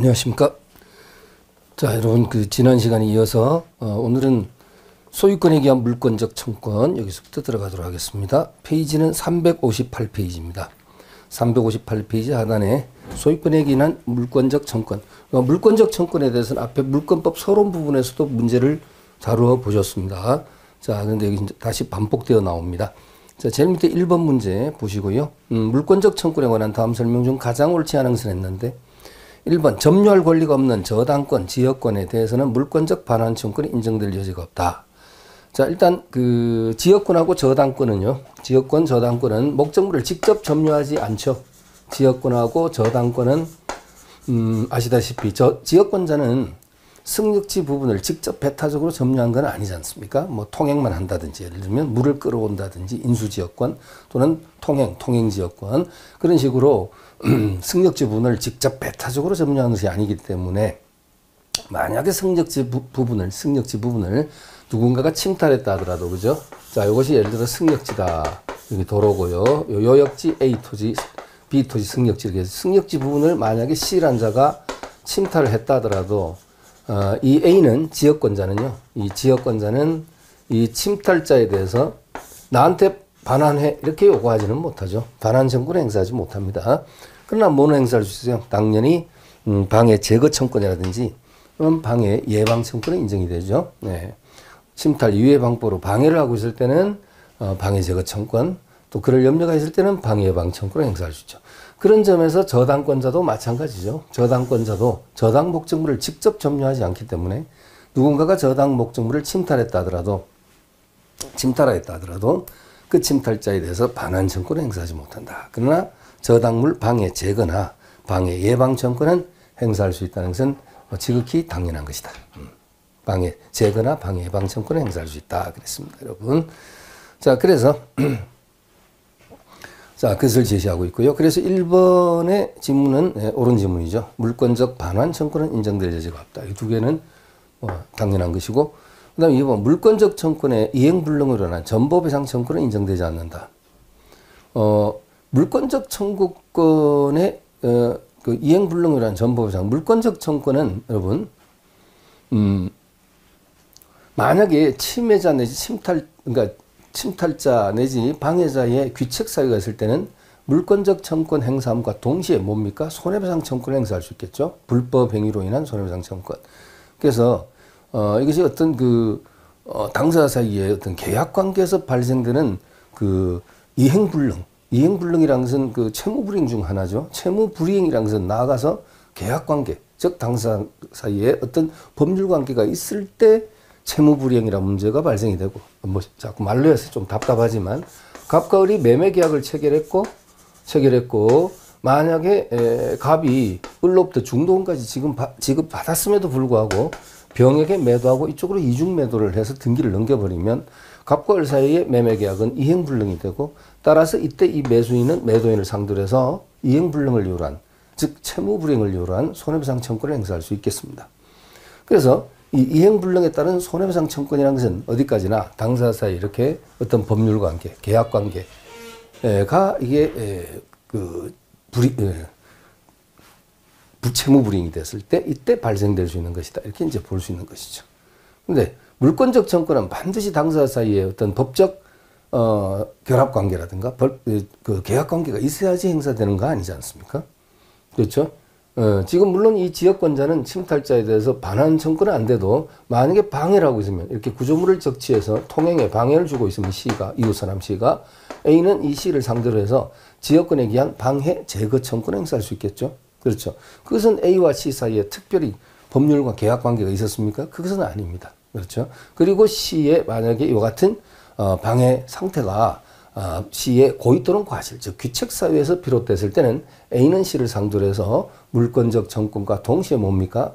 안녕하십니까. 자, 여러분, 지난 시간에 이어서, 오늘은 소유권에 기한 물권적 청권, 여기서부터 들어가도록 하겠습니다. 페이지는 358페이지입니다. 358페이지 하단에 소유권에 기한 물권적 청권. 물권적 청권에 대해서는 앞에 물권법 서론 부분에서도 문제를 다루어 보셨습니다. 자, 그런데 여기 다시 반복되어 나옵니다. 자, 제일 밑에 1번 문제 보시고요. 물권적 청권에 관한 다음 설명 중 가장 옳지 않은 것을 했는데, 1번 점유할 권리가 없는 저당권, 지역권에 대해서는 물권적 반환 청권이 인정될 여지가 없다. 자, 일단 지역권하고 저당권은요. 지역권, 저당권은 목적물을 직접 점유하지 않죠. 지역권하고 저당권은 아시다시피 지역권자는 승역지 부분을 직접 배타적으로 점유한 건 아니지 않습니까? 뭐 통행만 한다든지, 예를 들면 물을 끌어온다든지 인수지역권 또는 통행지역권, 그런 식으로 승역지 부분을 직접 배타적으로 점유한 것이 아니기 때문에, 만약에 승역지 부분을 누군가가 침탈했다 하더라도, 그죠? 자, 이것이 예를 들어 승역지다. 여기 도로고요. 요역지 A 토지, B 토지 승역지, 이렇게 승역지 부분을 만약에 C란 자가 침탈을 했다 하더라도, 이 A는 지역권자는요, 이 지역권자는 이 침탈자에 대해서 나한테 반환해, 이렇게 요구하지는 못하죠. 반환 청구를 행사하지 못합니다. 그러나 뭐는 행사할 수 있어요? 당연히 방해 제거 청구이라든지 방해 예방 청구는 인정이 되죠. 네. 침탈 이외의 방법으로 방해를 하고 있을 때는 방해 제거 청구, 또 그럴 염려가 있을 때는 방해 예방 청구를 행사할 수 있죠. 그런 점에서 저당권자도 마찬가지죠. 저당권자도 저당 목적물을 직접 점유하지 않기 때문에 누군가가 저당 목적물을 침탈했다 하더라도 그 침탈자에 대해서 반환 청구를 행사하지 못한다. 그러나 저당물 방해 제거나 방해 예방 청구는 행사할 수 있다는 것은 지극히 당연한 것이다. 방해 제거나 방해 예방 청구는 행사할 수 있다. 그랬습니다, 여러분. 자, 그래서 자, 그것을 제시하고 있고요. 그래서 1번의 질문은 옳은 질문이죠. 물권적 반환 청구는 인정될 여지가 없다. 이 두 개는 당연한 것이고, 그 다음에 2번 물권적 청구의 이행불능으로 인한 전보배상 청구는 인정되지 않는다. 물권적 청구권의 이행불능으로 인한 전보배상, 물권적 청구는 여러분, 만약에 침해자 내지 침탈자 내지 방해자의 귀책 사유가 있을 때는 물권적 청권 행사함과 동시에 뭡니까? 손해배상 청권을 행사할 수 있겠죠. 불법 행위로 인한 손해배상 청권. 그래서 이것이 어떤 당사자 사이에 어떤 계약 관계에서 발생되는 이행불능이라는 것은 채무불이행 중 하나죠. 채무불이행이라는 것은 나아가서 계약 관계, 즉 당사자 사이에 어떤 법률 관계가 있을 때 채무불이행이라는 문제가 발생이 되고, 뭐 자꾸 말로 해서 좀 답답하지만, 갑과 을이 매매계약을 체결했고 만약에 갑이 을로부터 중도금까지 지급받았음에도 불구하고 병에게 매도하고 이쪽으로 이중 매도를 해서 등기를 넘겨버리면 갑과 을 사이의 매매계약은 이행불능이 되고, 따라서 이때 이 매수인은 매도인을 상대로 해서 이행불능을 이유로 한, 즉 채무불이행을 이유로 한 손해배상 청구를 행사할 수 있겠습니다. 그래서 이 이행불능에 따른 손해배상 청구이라는 것은 어디까지나 당사자 사이 이렇게 어떤 법률 관계, 계약 관계가 이게 채무불이행이 됐을 때 이때 발생될 수 있는 것이다. 이렇게 이제 볼 수 있는 것이죠. 근데 물권적 청구는 반드시 당사자 사이에 어떤 법적 결합 관계라든가 계약 관계가 있어야지 행사되는 거 아니지 않습니까? 그렇죠? 지금 물론 이 지역권자는 침탈자에 대해서 반환 청구는 안 돼도 만약에 방해를 하고 있으면, 이렇게 구조물을 적치해서 통행에 방해를 주고 있으면 이웃사람 C가 A는 이 C를 상대로 해서 지역권에 기한 방해 제거 청구를 행사할 수 있겠죠. 그렇죠. 그것은 A와 C 사이에 특별히 법률과 계약 관계가 있었습니까? 그것은 아닙니다. 그렇죠. 그리고 C의 만약에 이와 같은 방해 상태가 C의 고의 또는 과실, 즉 귀책 사유에서 비롯됐을 때는 A는 C를 상대로 해서 물권적 청구과 동시에 뭡니까?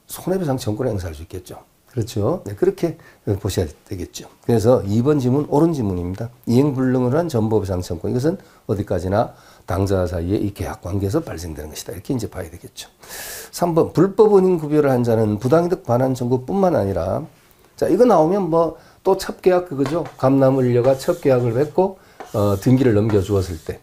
손해배상 청구를 행사할 수 있겠죠. 그렇죠. 네, 그렇게 보셔야 되겠죠. 그래서 2번 질문 옳은 질문입니다. 이행불능으로 한 전보배상 청구, 이것은 어디까지나 당사자 사이의 이 계약 관계에서 발생되는 것이다. 이렇게 이제 봐야 되겠죠. 3번 불법 은인 구별을 한 자는 부당이득 반환 청구뿐만 아니라, 자, 이거 나오면 또 첩계약 그거죠. 감나무 인려가 첩계약을 맺고 등기를 넘겨주었을 때,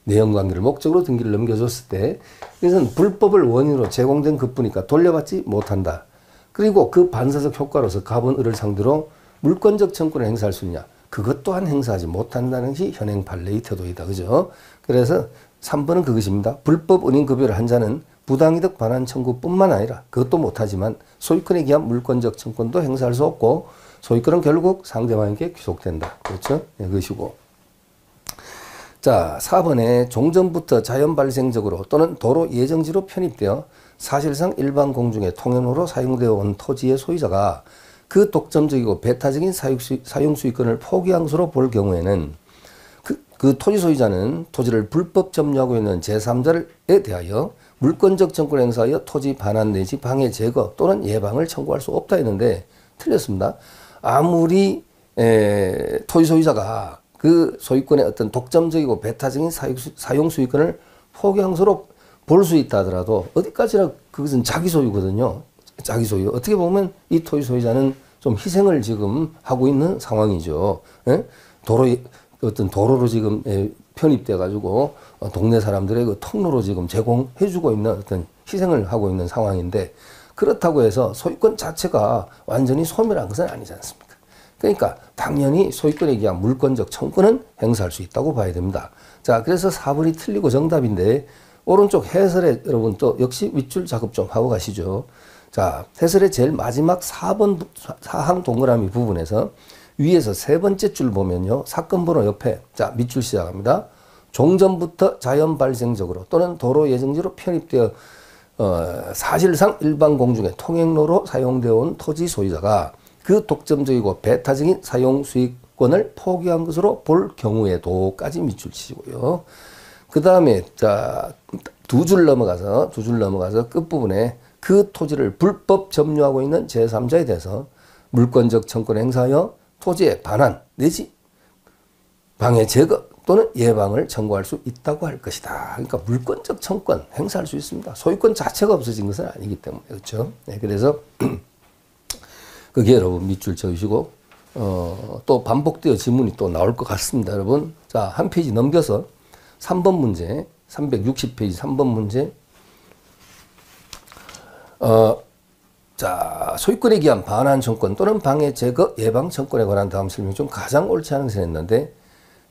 내연관계를 목적으로 등기를 넘겨줬을 때 이것은 불법을 원인으로 제공된 것뿐이니까 돌려받지 못한다. 그리고 그 반사적 효과로서 갑은 을을 상대로 물권적 청구를 행사할 수 있냐. 그것 또한 행사하지 못한다는 것이 현행 판례의 태도이다. 그죠? 그래서 3번은 그것입니다. 불법 은인급여를 한 자는 부당이득 반환 청구뿐만 아니라 그것도 못하지만 소유권에 기한 물권적 청구도 행사할 수 없고 소유권은 결국 상대방에게 귀속된다. 그렇죠? 네, 그것이고. 자, 4번에 종전부터 자연 발생적으로 또는 도로 예정지로 편입되어 사실상 일반 공중의 통행로로 사용되어 온 토지의 소유자가 그 독점적이고 배타적인 사용 수익권을 포기한 것으로 볼 경우에는 그 토지 소유자는 토지를 불법 점유하고 있는 제3자에 대하여 물권적 청구를 행사하여 토지 반환 내지 방해 제거 또는 예방을 청구할 수 없다 했는데 틀렸습니다. 아무리 토지 소유자가 그 소유권의 어떤 독점적이고 배타적인 사용 수익권을 포기한 것으로 볼 수 있다 하더라도 어디까지나 그것은 자기 소유거든요. 자기 소유. 어떻게 보면 이 토지 소유자는 좀 희생을 지금 하고 있는 상황이죠. 예? 도로로 지금 편입돼 가지고 동네 사람들의 그 통로로 지금 제공해 주고 있는 어떤 희생을 하고 있는 상황인데 그렇다고 해서 소유권 자체가 완전히 소멸한 것은 아니지 않습니까? 그러니까 당연히 소유권에 기한 물권적 청구는 행사할 수 있다고 봐야 됩니다. 자, 그래서 4번이 틀리고 정답인데 오른쪽 해설에 여러분 또 역시 윗줄 작업 좀 하고 가시죠. 자, 해설의 제일 마지막 4번 사항 동그라미 부분에서 위에서 세 번째 줄 보면요. 사건 번호 옆에 자, 밑줄 시작합니다. 종전부터 자연 발생적으로 또는 도로 예정지로 편입되어 사실상 일반 공중의 통행로로 사용되어 온 토지 소유자가 그 독점적이고 배타적인 사용 수익권을 포기한 것으로 볼 경우에도까지 밑줄 치고요. 그 다음에 자, 두 줄 넘어가서 끝부분에 그 토지를 불법 점유하고 있는 제3자에 대해서 물권적 청구를 행사하여 토지의 반환 내지 방해 제거 또는 예방을 청구할 수 있다고 할 것이다. 그러니까 물권적 청구권 행사할 수 있습니다. 소유권 자체가 없어진 것은 아니기 때문에 그렇죠. 네, 그래서 그게 여러분 밑줄 쳐주시고 또 반복되어 지문이 또 나올 것 같습니다. 여러분 자, 한 페이지 넘겨서 3번 문제 360페이지 3번 문제 자, 소유권에 기한 반환 청구권 또는 방해 제거 예방 청구권에 관한 다음 설명 중 가장 옳지 않은 것을 했는데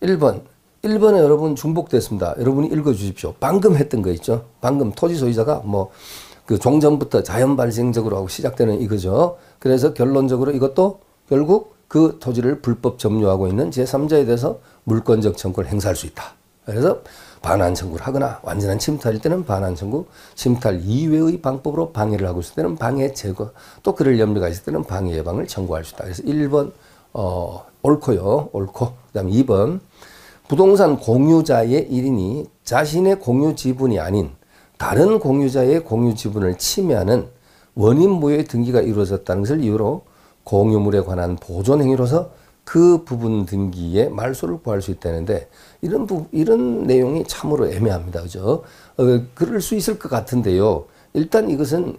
1번에 여러분 중복됐습니다. 여러분이 읽어주십시오. 방금 했던 거 있죠. 방금 토지 소유자가 그 종전부터 자연 발생적으로 하고 시작되는 이거죠. 그래서 결론적으로 이것도 결국 그 토지를 불법 점유하고 있는 제3자에 대해서 물권적 청구를 행사할 수 있다. 그래서 반환 청구를 하거나 완전한 침탈일 때는 반환 청구, 침탈 이외의 방법으로 방해를 하고 있을 때는 방해 제거, 또 그럴 염려가 있을 때는 방해 예방을 청구할 수 있다. 그래서 1번 옳고요. 옳고. 그다음에 2번 부동산 공유자의 1인이 자신의 공유 지분이 아닌 다른 공유자의 공유 지분을 침해하는 원인 무효의 등기가 이루어졌다는 것을 이유로 공유물에 관한 보존 행위로서 그 부분 등기에 말소를 구할 수 있다는데 이런 내용이 참으로 애매합니다. 그죠? 그럴 수 있을 것 같은데요. 일단 이것은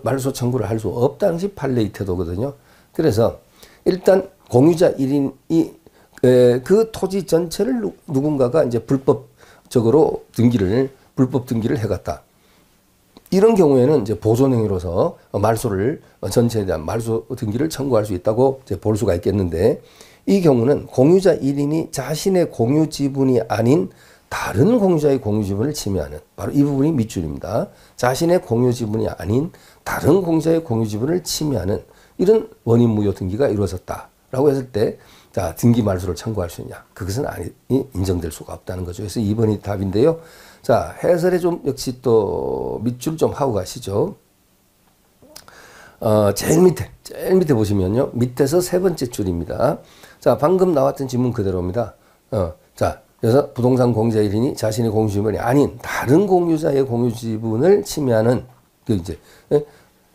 말소 청구를 할 수 없다는 것이 판례의 태도거든요. 그래서 일단 공유자 1인이 그 토지 전체를 누군가가 이제 불법 등기를 해갔다. 이런 경우에는 이제 보존행위로서 말소를 전체에 대한 말소 등기를 청구할 수 있다고 이제 볼 수가 있겠는데 이 경우는 공유자 1인이 자신의 공유 지분이 아닌 다른 공유자의 공유 지분을 침해하는 바로 이 부분이 밑줄입니다. 자신의 공유 지분이 아닌 다른 공유자의 공유 지분을 침해하는 이런 원인 무효 등기가 이루어졌다라고 했을 때 자, 등기 말소를 청구할 수 있냐? 그것은 인정될 수가 없다는 거죠. 그래서 2번이 답인데요. 자, 해설에 좀 역시 또 밑줄 좀 하고 가시죠. 제일 밑에 보시면요. 밑에서 세 번째 줄입니다. 자, 방금 나왔던 지문 그대로입니다. 자, 그래서 부동산 공유자 1인이 자신의 공유 지분이 아닌 다른 공유자의 공유 지분을 침해하는 이제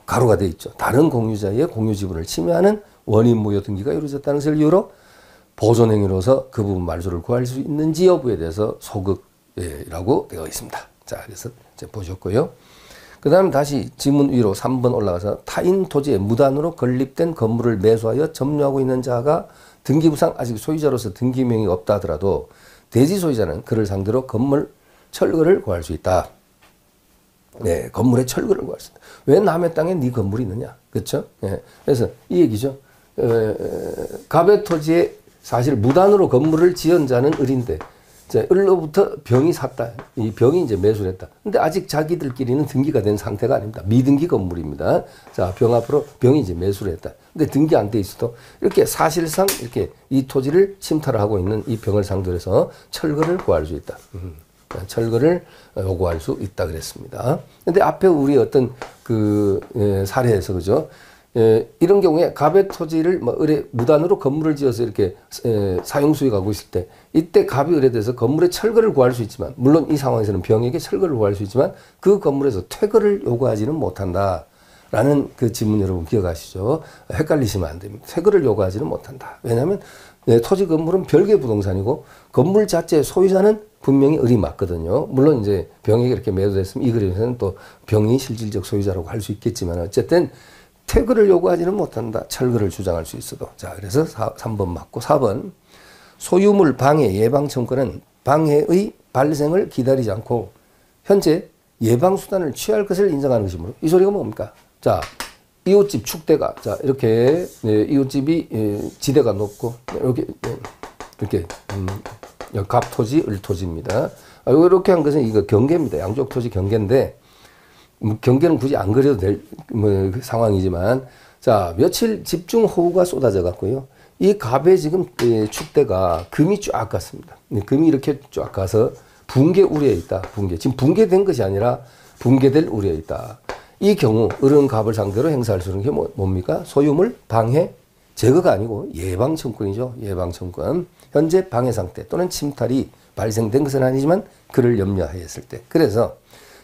가로가 되어 있죠. 다른 공유자의 공유 지분을 침해하는 원인 무효 등기가 이루어졌다는 것을 이유로 보존 행위로서 그 부분 말소를 구할 수 있는지 여부에 대해서 소극이라고 되어 있습니다. 자, 그래서 이제 보셨고요. 그 다음에 다시 지문 위로 3번 올라가서 타인 토지에 무단으로 건립된 건물을 매수하여 점유하고 있는 자가 등기부상 아직 소유자로서 등기명이 없다 하더라도 대지 소유자는 그를 상대로 건물 철거를 구할 수 있다. 네, 건물의 철거를 구할 수 있다. 왜 남의 땅에 네 건물이 있느냐? 그렇죠? 예. 그래서 이 얘기죠. 갑의 토지에 사실 무단으로 건물을 지은 자는 을인데, 을로부터 병이 샀다. 이 병이 이제 매수를 했다. 근데 아직 자기들끼리는 등기가 된 상태가 아닙니다. 미등기 건물입니다. 자, 병 앞으로 병이 이제 매수를 했다. 근데 등기 안 돼 있어도 이렇게 사실상 이렇게 이 토지를 침탈을 하고 있는 이 병을 상대로 해서 철거를 구할 수 있다. 철거를 요구할 수 있다 그랬습니다. 근데 앞에 우리 어떤 사례에서 그죠? 이런 경우에 갑의 토지를 을에 무단으로 건물을 지어서 이렇게 사용 수익하고 있을 때 이때 갑이 을에 대해서 건물의 철거를 구할 수 있지만 물론 이 상황에서는 병에게 철거를 구할 수 있지만 그 건물에서 퇴거를 요구하지는 못한다. 라는 그 지문 여러분 기억하시죠? 헷갈리시면 안 됩니다. 퇴거를 요구하지는 못한다. 왜냐하면 토지 건물은 별개의 부동산이고 건물 자체의 소유자는 분명히 을이 맞거든요. 물론 이제 병에게 이렇게 매도됐으면 이 그림에서는 또 병이 실질적 소유자라고 할 수 있겠지만 어쨌든 퇴거를 요구하지는 못한다. 철거를 주장할 수 있어도. 자, 그래서 3번 맞고 4번. 소유물 방해 예방 청구는 방해의 발생을 기다리지 않고 현재 예방 수단을 취할 것을 인정하는 것이므로 이 소리가 뭡니까? 자, 이웃집 축대가 자, 이렇게 이웃집이 지대가 높고 이렇게 갑토지, 을토지입니다. 이렇게 한 것은 이거 경계입니다. 양쪽 토지 경계인데 경계는 굳이 안 그려도 될 그 상황이지만 자 며칠 집중 호우가 쏟아져 갔고요. 이 갑에 지금 축대가 금이 쫙 갔습니다. 금이 이렇게 쫙 가서 붕괴 우려에 있다. 지금 붕괴된 것이 아니라 붕괴될 우려에 있다. 이 경우 을은 갑을 상대로 행사할 수 있는 게 뭡니까? 소유물 방해 제거가 아니고 예방 청구이죠. 예방 청구. 현재 방해 상태 또는 침탈이 발생된 것은 아니지만 그를 염려하였을 때. 그래서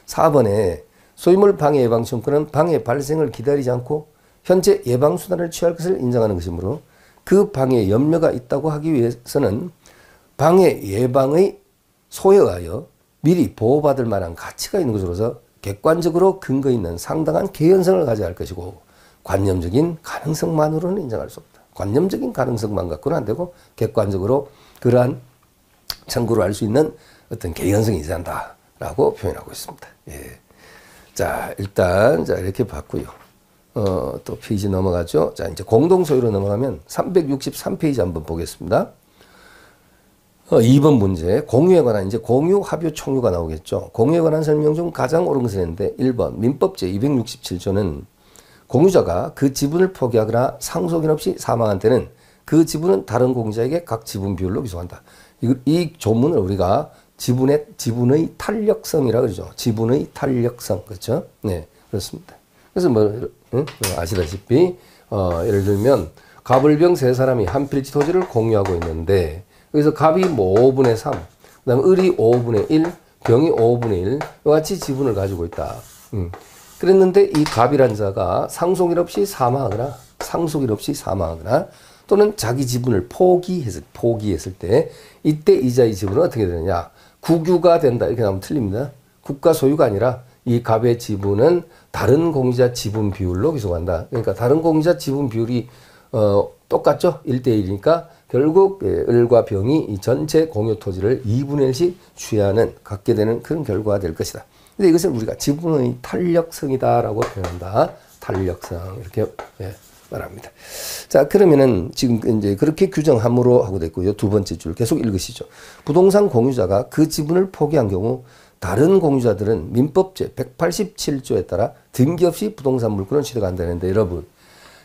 4번에 소유물 방해 예방 청구는 방해 발생을 기다리지 않고 현재 예방 수단을 취할 것을 인정하는 것이므로 그 방해에 염려가 있다고 하기 위해서는 방해 예방의 소에 의하여 미리 보호받을 만한 가치가 있는 것으로서 객관적으로 근거 있는 상당한 개연성을 가져야 할 것이고 관념적인 가능성만으로는 인정할 수 없다. 관념적인 가능성만 갖고는 안 되고 객관적으로 그러한 청구를 할 수 있는 어떤 개연성이 있어야 한다라고 표현하고 있습니다. 예. 자, 일단 자 이렇게 봤고요. 또 페이지 넘어가죠. 자, 이제 공동 소유로 넘어가면 363페이지 한번 보겠습니다. 2번 문제 공유에 관한 이제 공유 합유 총유가 나오겠죠. 공유에 관한 설명 중 가장 옳은 것을 했는데 1번 민법제 267조는 공유자가 그 지분을 포기하거나 상속인 없이 사망한 때는 그 지분은 다른 공유자에게 각 지분 비율로 기소한다. 이 조문을 우리가 지분의 탄력성이라고 그러죠. 지분의 탄력성. 그렇죠? 네, 그렇습니다. 그래서 아시다시피, 예를 들면, 갑을병 세 사람이 한 필지 토지를 공유하고 있는데, 여기서 갑이 5분의 3, 그 다음에 을이 5분의 1, 병이 5분의 1, 이와 같이 지분을 가지고 있다. 그랬는데 이 갑이란 자가 상속일 없이 사망하거나, 또는 자기 지분을 포기했을 때, 이때 이자의 지분은 어떻게 되느냐? 국유가 된다. 이렇게 나오면 틀립니다. 국가 소유가 아니라 이 갑의 지분은 다른 공유자 지분 비율로 기소한다. 그러니까 다른 공유자 지분 비율이 똑같죠? 1대1이니까 결국 을과 병이 이 전체 공유 토지를 2분의 1씩 취하는 갖게 되는 그런 결과가 될 것이다. 근데 이것을 우리가 지분의 탄력성이다라고 표현한다. 탄력성 이렇게 말합니다. 자, 그러면은 지금 이제 그렇게 규정함으로 하고 됐고요. 두 번째 줄 계속 읽으시죠. 부동산 공유자가 그 지분을 포기한 경우 다른 공유자들은 민법제 187조에 따라 등기 없이 부동산 물건을 취득한다는데 여러분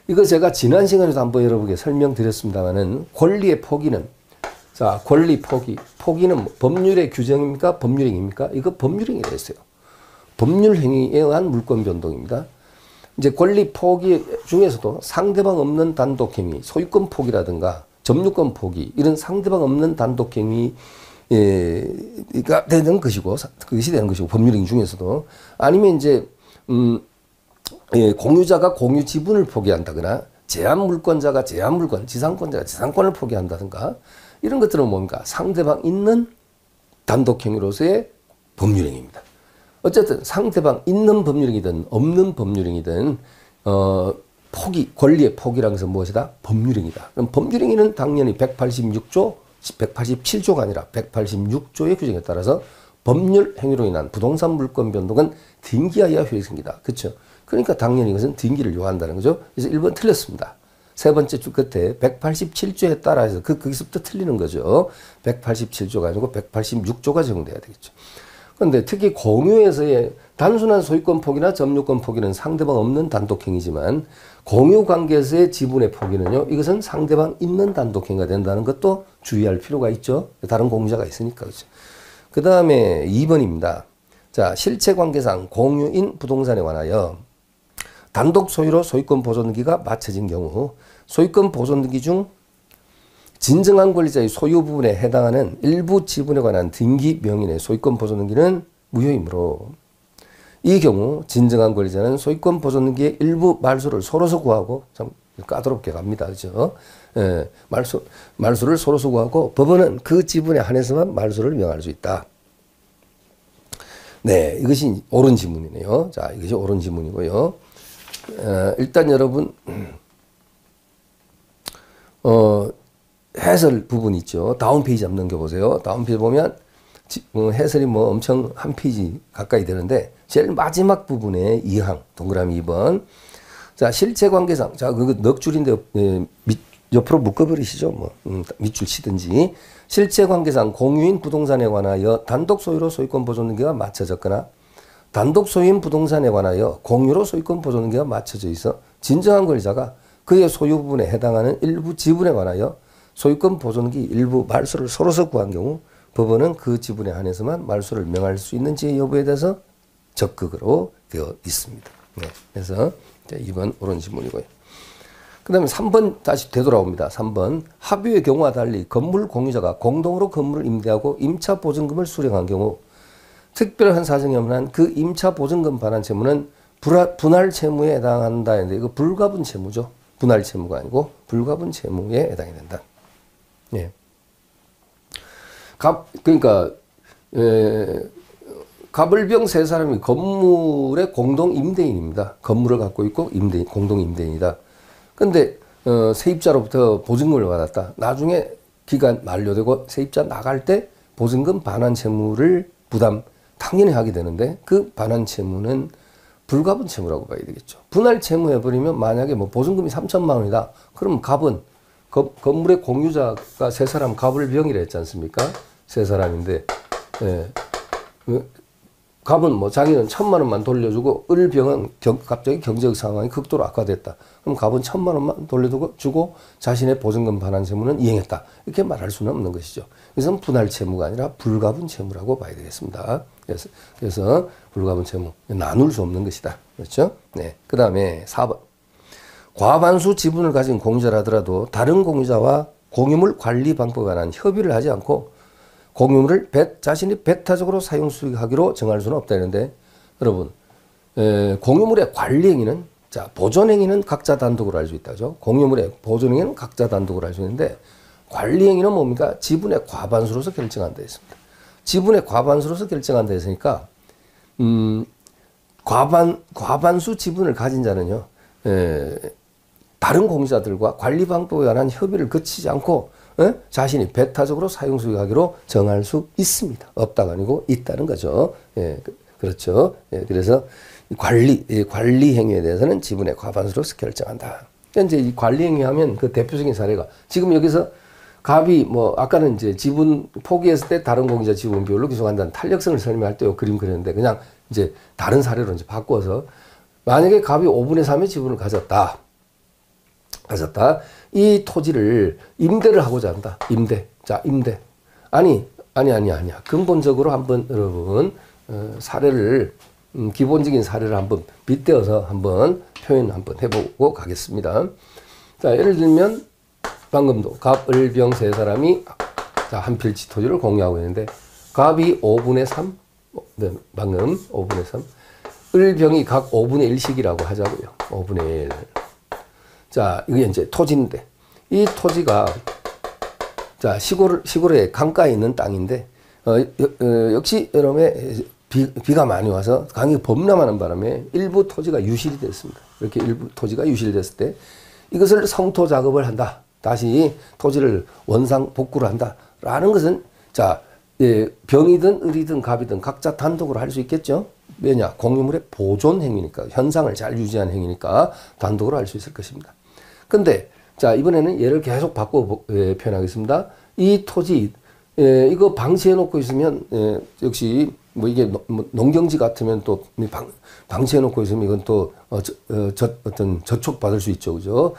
이거 제가 지난 시간에도 한번 여러분께 설명드렸습니다만은 권리의 포기는 자 권리 포기는 법률의 규정입니까? 법률행위입니까? 이거 법률행위가 있어요. 법률행위에 의한 물권 변동입니다. 이제 권리 포기 중에서도 상대방 없는 단독행위, 소유권 포기라든가 점유권 포기 이런 상대방 없는 단독행위가 되는 것이고 그것이 되는 것이고 법률행위 중에서도 아니면 이제 공유자가 공유 지분을 포기한다거나 제한 물권자가 제한 물권, 지상권자가 지상권을 포기한다든가 이런 것들은 뭡니까? 상대방 있는 단독행위로서의 법률행위입니다. 어쨌든 상대방 있는 법률행위든 없는 법률행위든 권리의 포기라는 것은 무엇이다? 법률행위다. 그럼 법률행위는 당연히 186조 187조가 아니라 186조의 규정에 따라서 법률 행위로 인한 부동산 물권 변동은 등기하여야 효력이 생기다. 그렇죠? 그러니까 당연히 이것은 등기를 요한다는 거죠. 그래서 1번 틀렸습니다. 세 번째 줄 끝에 187조에 따라서 거기서부터 틀리는 거죠. 187조가 아니고 186조가 적용돼야 되겠죠. 그런데 특히 공유에서의 단순한 소유권 포기나 점유권 포기는 상대방 없는 단독행위지만 공유 관계에서의 지분의 포기는요, 이것은 상대방 있는 단독행위가 된다는 것도 주의할 필요가 있죠. 다른 공유자가 있으니까. 그렇죠. 그 다음에 2번입니다. 자, 실체 관계상 공유인 부동산에 관하여 단독 소유로 소유권 보존기가 맞춰진 경우 소유권 보존기 중 진정한 권리자의 소유 부분에 해당하는 일부 지분에 관한 등기 명인의 소유권 보존기는 무효이므로 이 경우 진정한 권리자는 소유권 보존기의 일부 말소를 서로서 구하고, 참 까다롭게 갑니다. 그죠? 예, 말소를 서로서 구하고 법원은 그 지분에 한해서만 말소를 명할 수 있다. 네, 이것이 옳은 지문이네요. 자, 이것이 옳은 지문이고요. 일단 여러분, 해설 부분 있죠. 다운 페이지 한번 넘겨보세요. 다운 페이지 보면 해설이 뭐 엄청 한 페이지 가까이 되는데 제일 마지막 부분에 2항 동그라미 2번. 자, 실체 관계상, 자, 그거 넉 줄인데 옆으로 묶어버리시죠. 뭐 밑줄 치든지. 실체 관계상 공유인 부동산에 관하여 단독 소유로 소유권 보존기가 맞춰졌거나 단독 소유인 부동산에 관하여 공유로 소유권 보존기가 맞춰져 있어 진정한 권리자가 그의 소유 부분에 해당하는 일부 지분에 관하여 소유권 보존기 일부 말소를 서로서 구한 경우 법원은 그 지분에 한해서만 말소를 명할 수 있는지 여부에 대해서 적극으로 되어 있습니다. 네. 그래서 2번 옳은 지문이고요. 그 다음에 3번 다시 되돌아옵니다. 3번 합의의 경우와 달리 건물 공유자가 공동으로 건물을 임대하고 임차 보증금을 수령한 경우 특별한 사정이 없는 그 임차 보증금 반환 채무는 분할 채무에 해당한다 했는데 이거 불가분 채무죠. 분할 채무가 아니고 불가분 채무에 해당이 된다. 예. 그러니까 갑을병 세 사람이 건물의 공동 임대인입니다. 건물을 갖고 있고 공동 임대인이다. 근데 세입자로부터 보증금을 받았다. 나중에 기간 만료되고 세입자 나갈 때 보증금 반환 채무를 부담 당연히 하게 되는데 그 반환 채무는 불가분 채무라고 봐야 되겠죠. 분할 채무해버리면 만약에 뭐 보증금이 3천만 원이다. 그럼 갑은 건물의 공유자가 세 사람 갑을병이라 했지 않습니까? 세 사람인데 예. 갑은 뭐 자기는 1,000만 원만 돌려주고 을병은 갑자기 경제적 상황이 극도로 악화됐다. 그럼 갑은 1,000만 원만 돌려주고 자신의 보증금 반환 채무는 이행했다. 이렇게 말할 수는 없는 것이죠. 그래서 분할 채무가 아니라 불가분 채무라고 봐야 되겠습니다. 그래서 불가분 채무 나눌 수 없는 것이다. 그렇죠? 네. 그 다음에 4번 과반수 지분을 가진 공유자라더라도 다른 공유자와 공유물 관리 방법에 관한 협의를 하지 않고 공유물을 자신이 배타적으로 사용 수익하기로 정할 수는 없다 했는데 여러분 공유물의 관리 행위는 자 보존 행위는 각자 단독으로 할 수 있다죠. 공유물의 보존 행위는 각자 단독으로 할 수 있는데 관리 행위는 뭡니까? 지분의 과반수로서 결정한다 했습니다. 지분의 과반수로서 결정한다 했으니까 과반수 지분을 가진 자는요 다른 공유자들과 관리 방법에 관한 협의를 거치지 않고 자신이 배타적으로 사용 수익하기로 정할 수 있습니다. 없다가 아니고 있다는 거죠. 예, 그렇죠. 예, 그래서 관리 행위에 대해서는 지분의 과반수로서 결정한다. 이제 이 관리 행위하면 그 대표적인 사례가 지금 여기서 갑이 뭐 아까는 이제 지분 포기했을 때 다른 공유자 지분 비율로 기속한다는 탄력성을 설명할 때 그림 그렸는데 그냥 이제 다른 사례로 이제 바꿔서 만약에 갑이 5분의 3의 지분을 가졌다. 이 토지를 임대를 하고자 한다. 임대. 아니야. 근본적으로 한번 여러분 사례를 기본적인 사례를 한번 빗대어서 한번 표현 한번 해보고 가겠습니다. 자, 예를 들면 방금도 갑, 을, 병 세 사람이 한 필지 토지를 공유하고 있는데 갑이 5분의 3, 네, 방금 5분의 3, 을, 병이 각 5분의 1씩이라고 하자고요. 5분의 1. 자, 이게 이제 토지인데, 이 토지가, 자, 시골에 강가에 있는 땅인데, 역시 여름에 비가 많이 와서 강이 범람하는 바람에 일부 토지가 유실이 됐습니다. 이렇게 일부 토지가 유실이 됐을 때, 이것을 성토 작업을 한다. 다시 토지를 원상 복구를 한다. 라는 것은 자, 예, 병이든 을이든 갑이든 각자 단독으로 할 수 있겠죠. 왜냐? 공유물의 보존 행위니까, 현상을 잘 유지한 행위니까 단독으로 할 수 있을 것입니다. 근데 자, 이번에는 얘를 계속 바꿔 표현하겠습니다. 이 토지 이거 방치해 놓고 있으면 역시 뭐 이게 농경지 같으면 또 방치해 놓고 있으면 이건 또 어떤 저촉 받을 수 있죠, 그죠?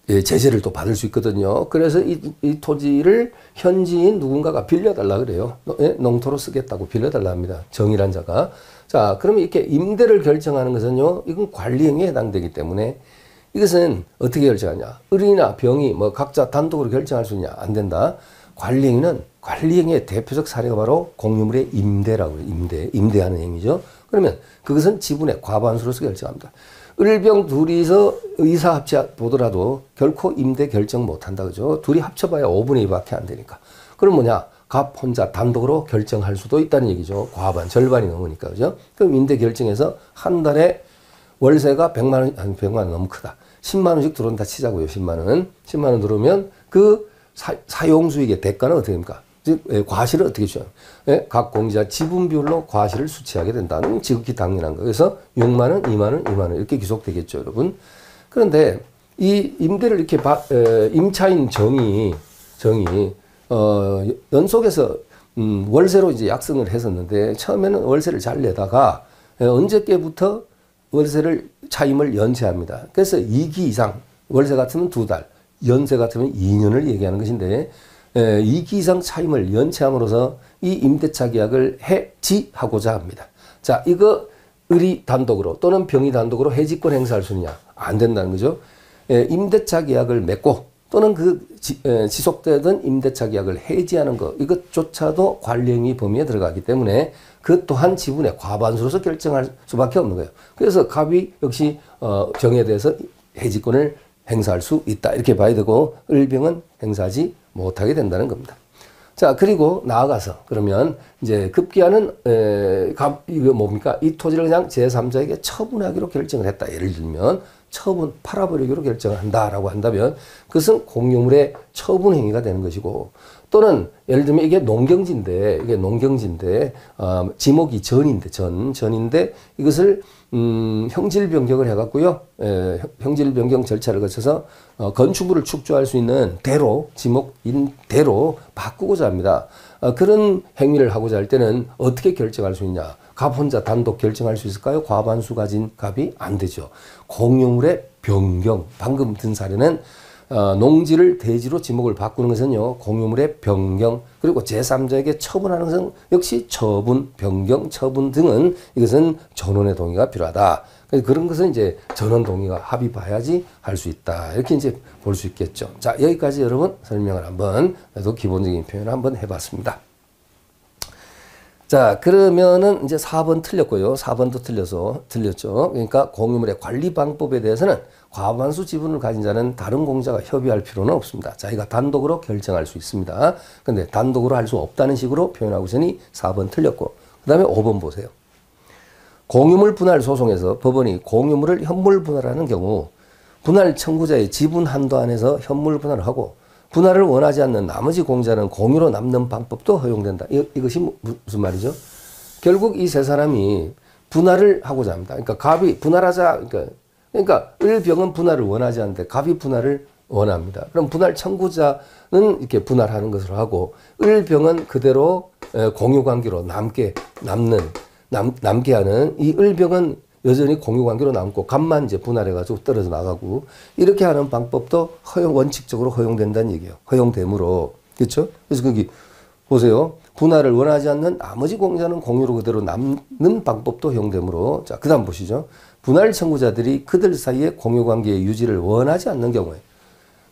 예, 제재를 또 받을 수 있거든요. 그래서 이 토지를 현지인 누군가가 빌려달라 그래요. 농토로 쓰겠다고 빌려달라 합니다. 정의란 자가. 자, 그러면 이렇게 임대를 결정하는 것은요, 이건 관리행위에 해당되기 때문에 이것은 어떻게 결정하냐. 을이나 병이 뭐 각자 단독으로 결정할 수 있냐. 안 된다. 관리행위의 대표적 사례가 바로 공유물의 임대라고 해요. 임대하는 행위죠. 그러면 그것은 지분의 과반수로서 결정합니다. 을병 둘이서 의사합치 보더라도 결코 임대 결정 못한다. 그죠? 둘이 합쳐봐야 5분의 2밖에 안 되니까. 그럼 뭐냐? 갑 혼자 단독으로 결정할 수도 있다는 얘기죠. 과반, 절반이 넘으니까. 그죠? 그럼 임대 결정해서 한 달에 월세가 100만 원, 아니 100만 원 너무 크다. 10만 원씩 들어온다 치자고요. 10만 원. 10만 원 들어오면 그 사용 수익의 대가는 어떻게 됩니까? 즉 과실을 어떻게 줘요? 각 공자 지분 비율로 과실을 수취하게 된다는 지극히 당연한 거. 그래서 6만 원, 2만 원, 2만 원 이렇게 기속되겠죠, 여러분. 그런데 이 임대를 이렇게 임차인 정이 연속해서 월세로 이제 약정을 했었는데 처음에는 월세를 잘 내다가 언제께부터 월세를 차임을 연체합니다. 그래서 2기 이상 월세 같으면 2달, 연세 같으면 2년을 얘기하는 것인데 2기 이상 차임을 연체함으로써 이 임대차 계약을 해지하고자 합니다. 자, 이거 을이 단독으로 또는 병이 단독으로 해지권 행사할 수 있느냐? 안 된다는 거죠. 임대차 계약을 맺고 또는 그 지속되던 임대차 계약을 해지하는 것, 이것조차도 관리행위 범위에 들어가기 때문에 그 또한 지분의 과반수로서 결정할 수밖에 없는 거예요. 그래서 갑이 역시 병에 대해서 해지권을 행사할 수 있다. 이렇게 봐야 되고 을병은 행사하지 못하게 된다는 겁니다. 자, 그리고 나아가서 그러면 이제 급기야는 이거 뭡니까? 이 토지를 그냥 제3자에게 처분하기로 결정을 했다. 예를 들면 팔아버리기로 결정을 한다라고 한다면 그것은 공유물의 처분 행위가 되는 것이고, 또는 예를 들면 이게 농경지인데 지목이 전인데 이것을 형질 변경을 해갖고요, 형질 변경 절차를 거쳐서 건축물을 축조할 수 있는 지목인 대로 바꾸고자 합니다. 그런 행위를 하고자 할 때는 어떻게 결정할 수 있냐? 갑 혼자 단독 결정할 수 있을까요? 과반수 가진 갑이 안 되죠. 공유물의 변경, 방금 든 사례는 농지를 대지로 지목을 바꾸는 것은요, 공유물의 변경, 그리고 제3자에게 처분하는 것은 역시 처분, 변경, 처분 등은 이것은 전원의 동의가 필요하다. 그런 것은 이제 전원 동의가 합의 봐야지 할 수 있다. 이렇게 이제 볼 수 있겠죠. 자, 여기까지 여러분 설명을 한번, 그래도 기본적인 표현을 한번 해봤습니다. 자, 그러면은 이제 4번 틀렸고요. 4번도 틀렸죠. 그러니까 공유물의 관리 방법에 대해서는 과반수 지분을 가진 자는 다른 공자가 협의할 필요는 없습니다. 자기가 단독으로 결정할 수 있습니다. 근데 단독으로 할 수 없다는 식으로 표현하고 있으니 4번 틀렸고, 그 다음에 5번 보세요. 공유물 분할 소송에서 법원이 공유물을 현물 분할하는 경우 분할 청구자의 지분 한도 안에서 현물 분할을 하고 분할을 원하지 않는 나머지 공자는 공유로 남는 방법도 허용된다. 이것이 무슨 말이죠? 결국 이 세 사람이 분할을 하고자 합니다. 그러니까 갑이 분할하자. 그러니까 을병은 분할을 원하지 않는데 갑이 분할을 원합니다. 그럼 분할 청구자는 이렇게 분할하는 것으로 하고 을병은 그대로 공유관계로 남게 하는, 이 을병은 여전히 공유관계로 남고 갑만 이제 분할해가지고 떨어져 나가고, 이렇게 하는 방법도 원칙적으로 허용된다는 얘기예요. 허용되므로. 그렇죠? 그래서 거기 보세요. 분할을 원하지 않는 나머지 공자는 공유로 그대로 남는 방법도 허용되므로. 자, 그 다음 보시죠. 분할 청구자들이 그들 사이의 공유관계의 유지를 원하지 않는 경우에,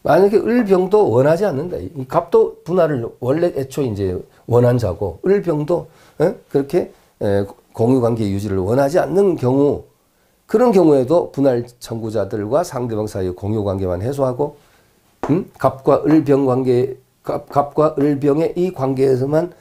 만약에 을병도 원하지 않는다. 이 갑도 분할을 원래 애초에 이제 원한 자고 을병도 그렇게 공유관계 유지를 원하지 않는 경우, 그런 경우에도 분할 청구자들과 상대방 사이의 공유관계만 해소하고 갑과 을병의 이 관계에서만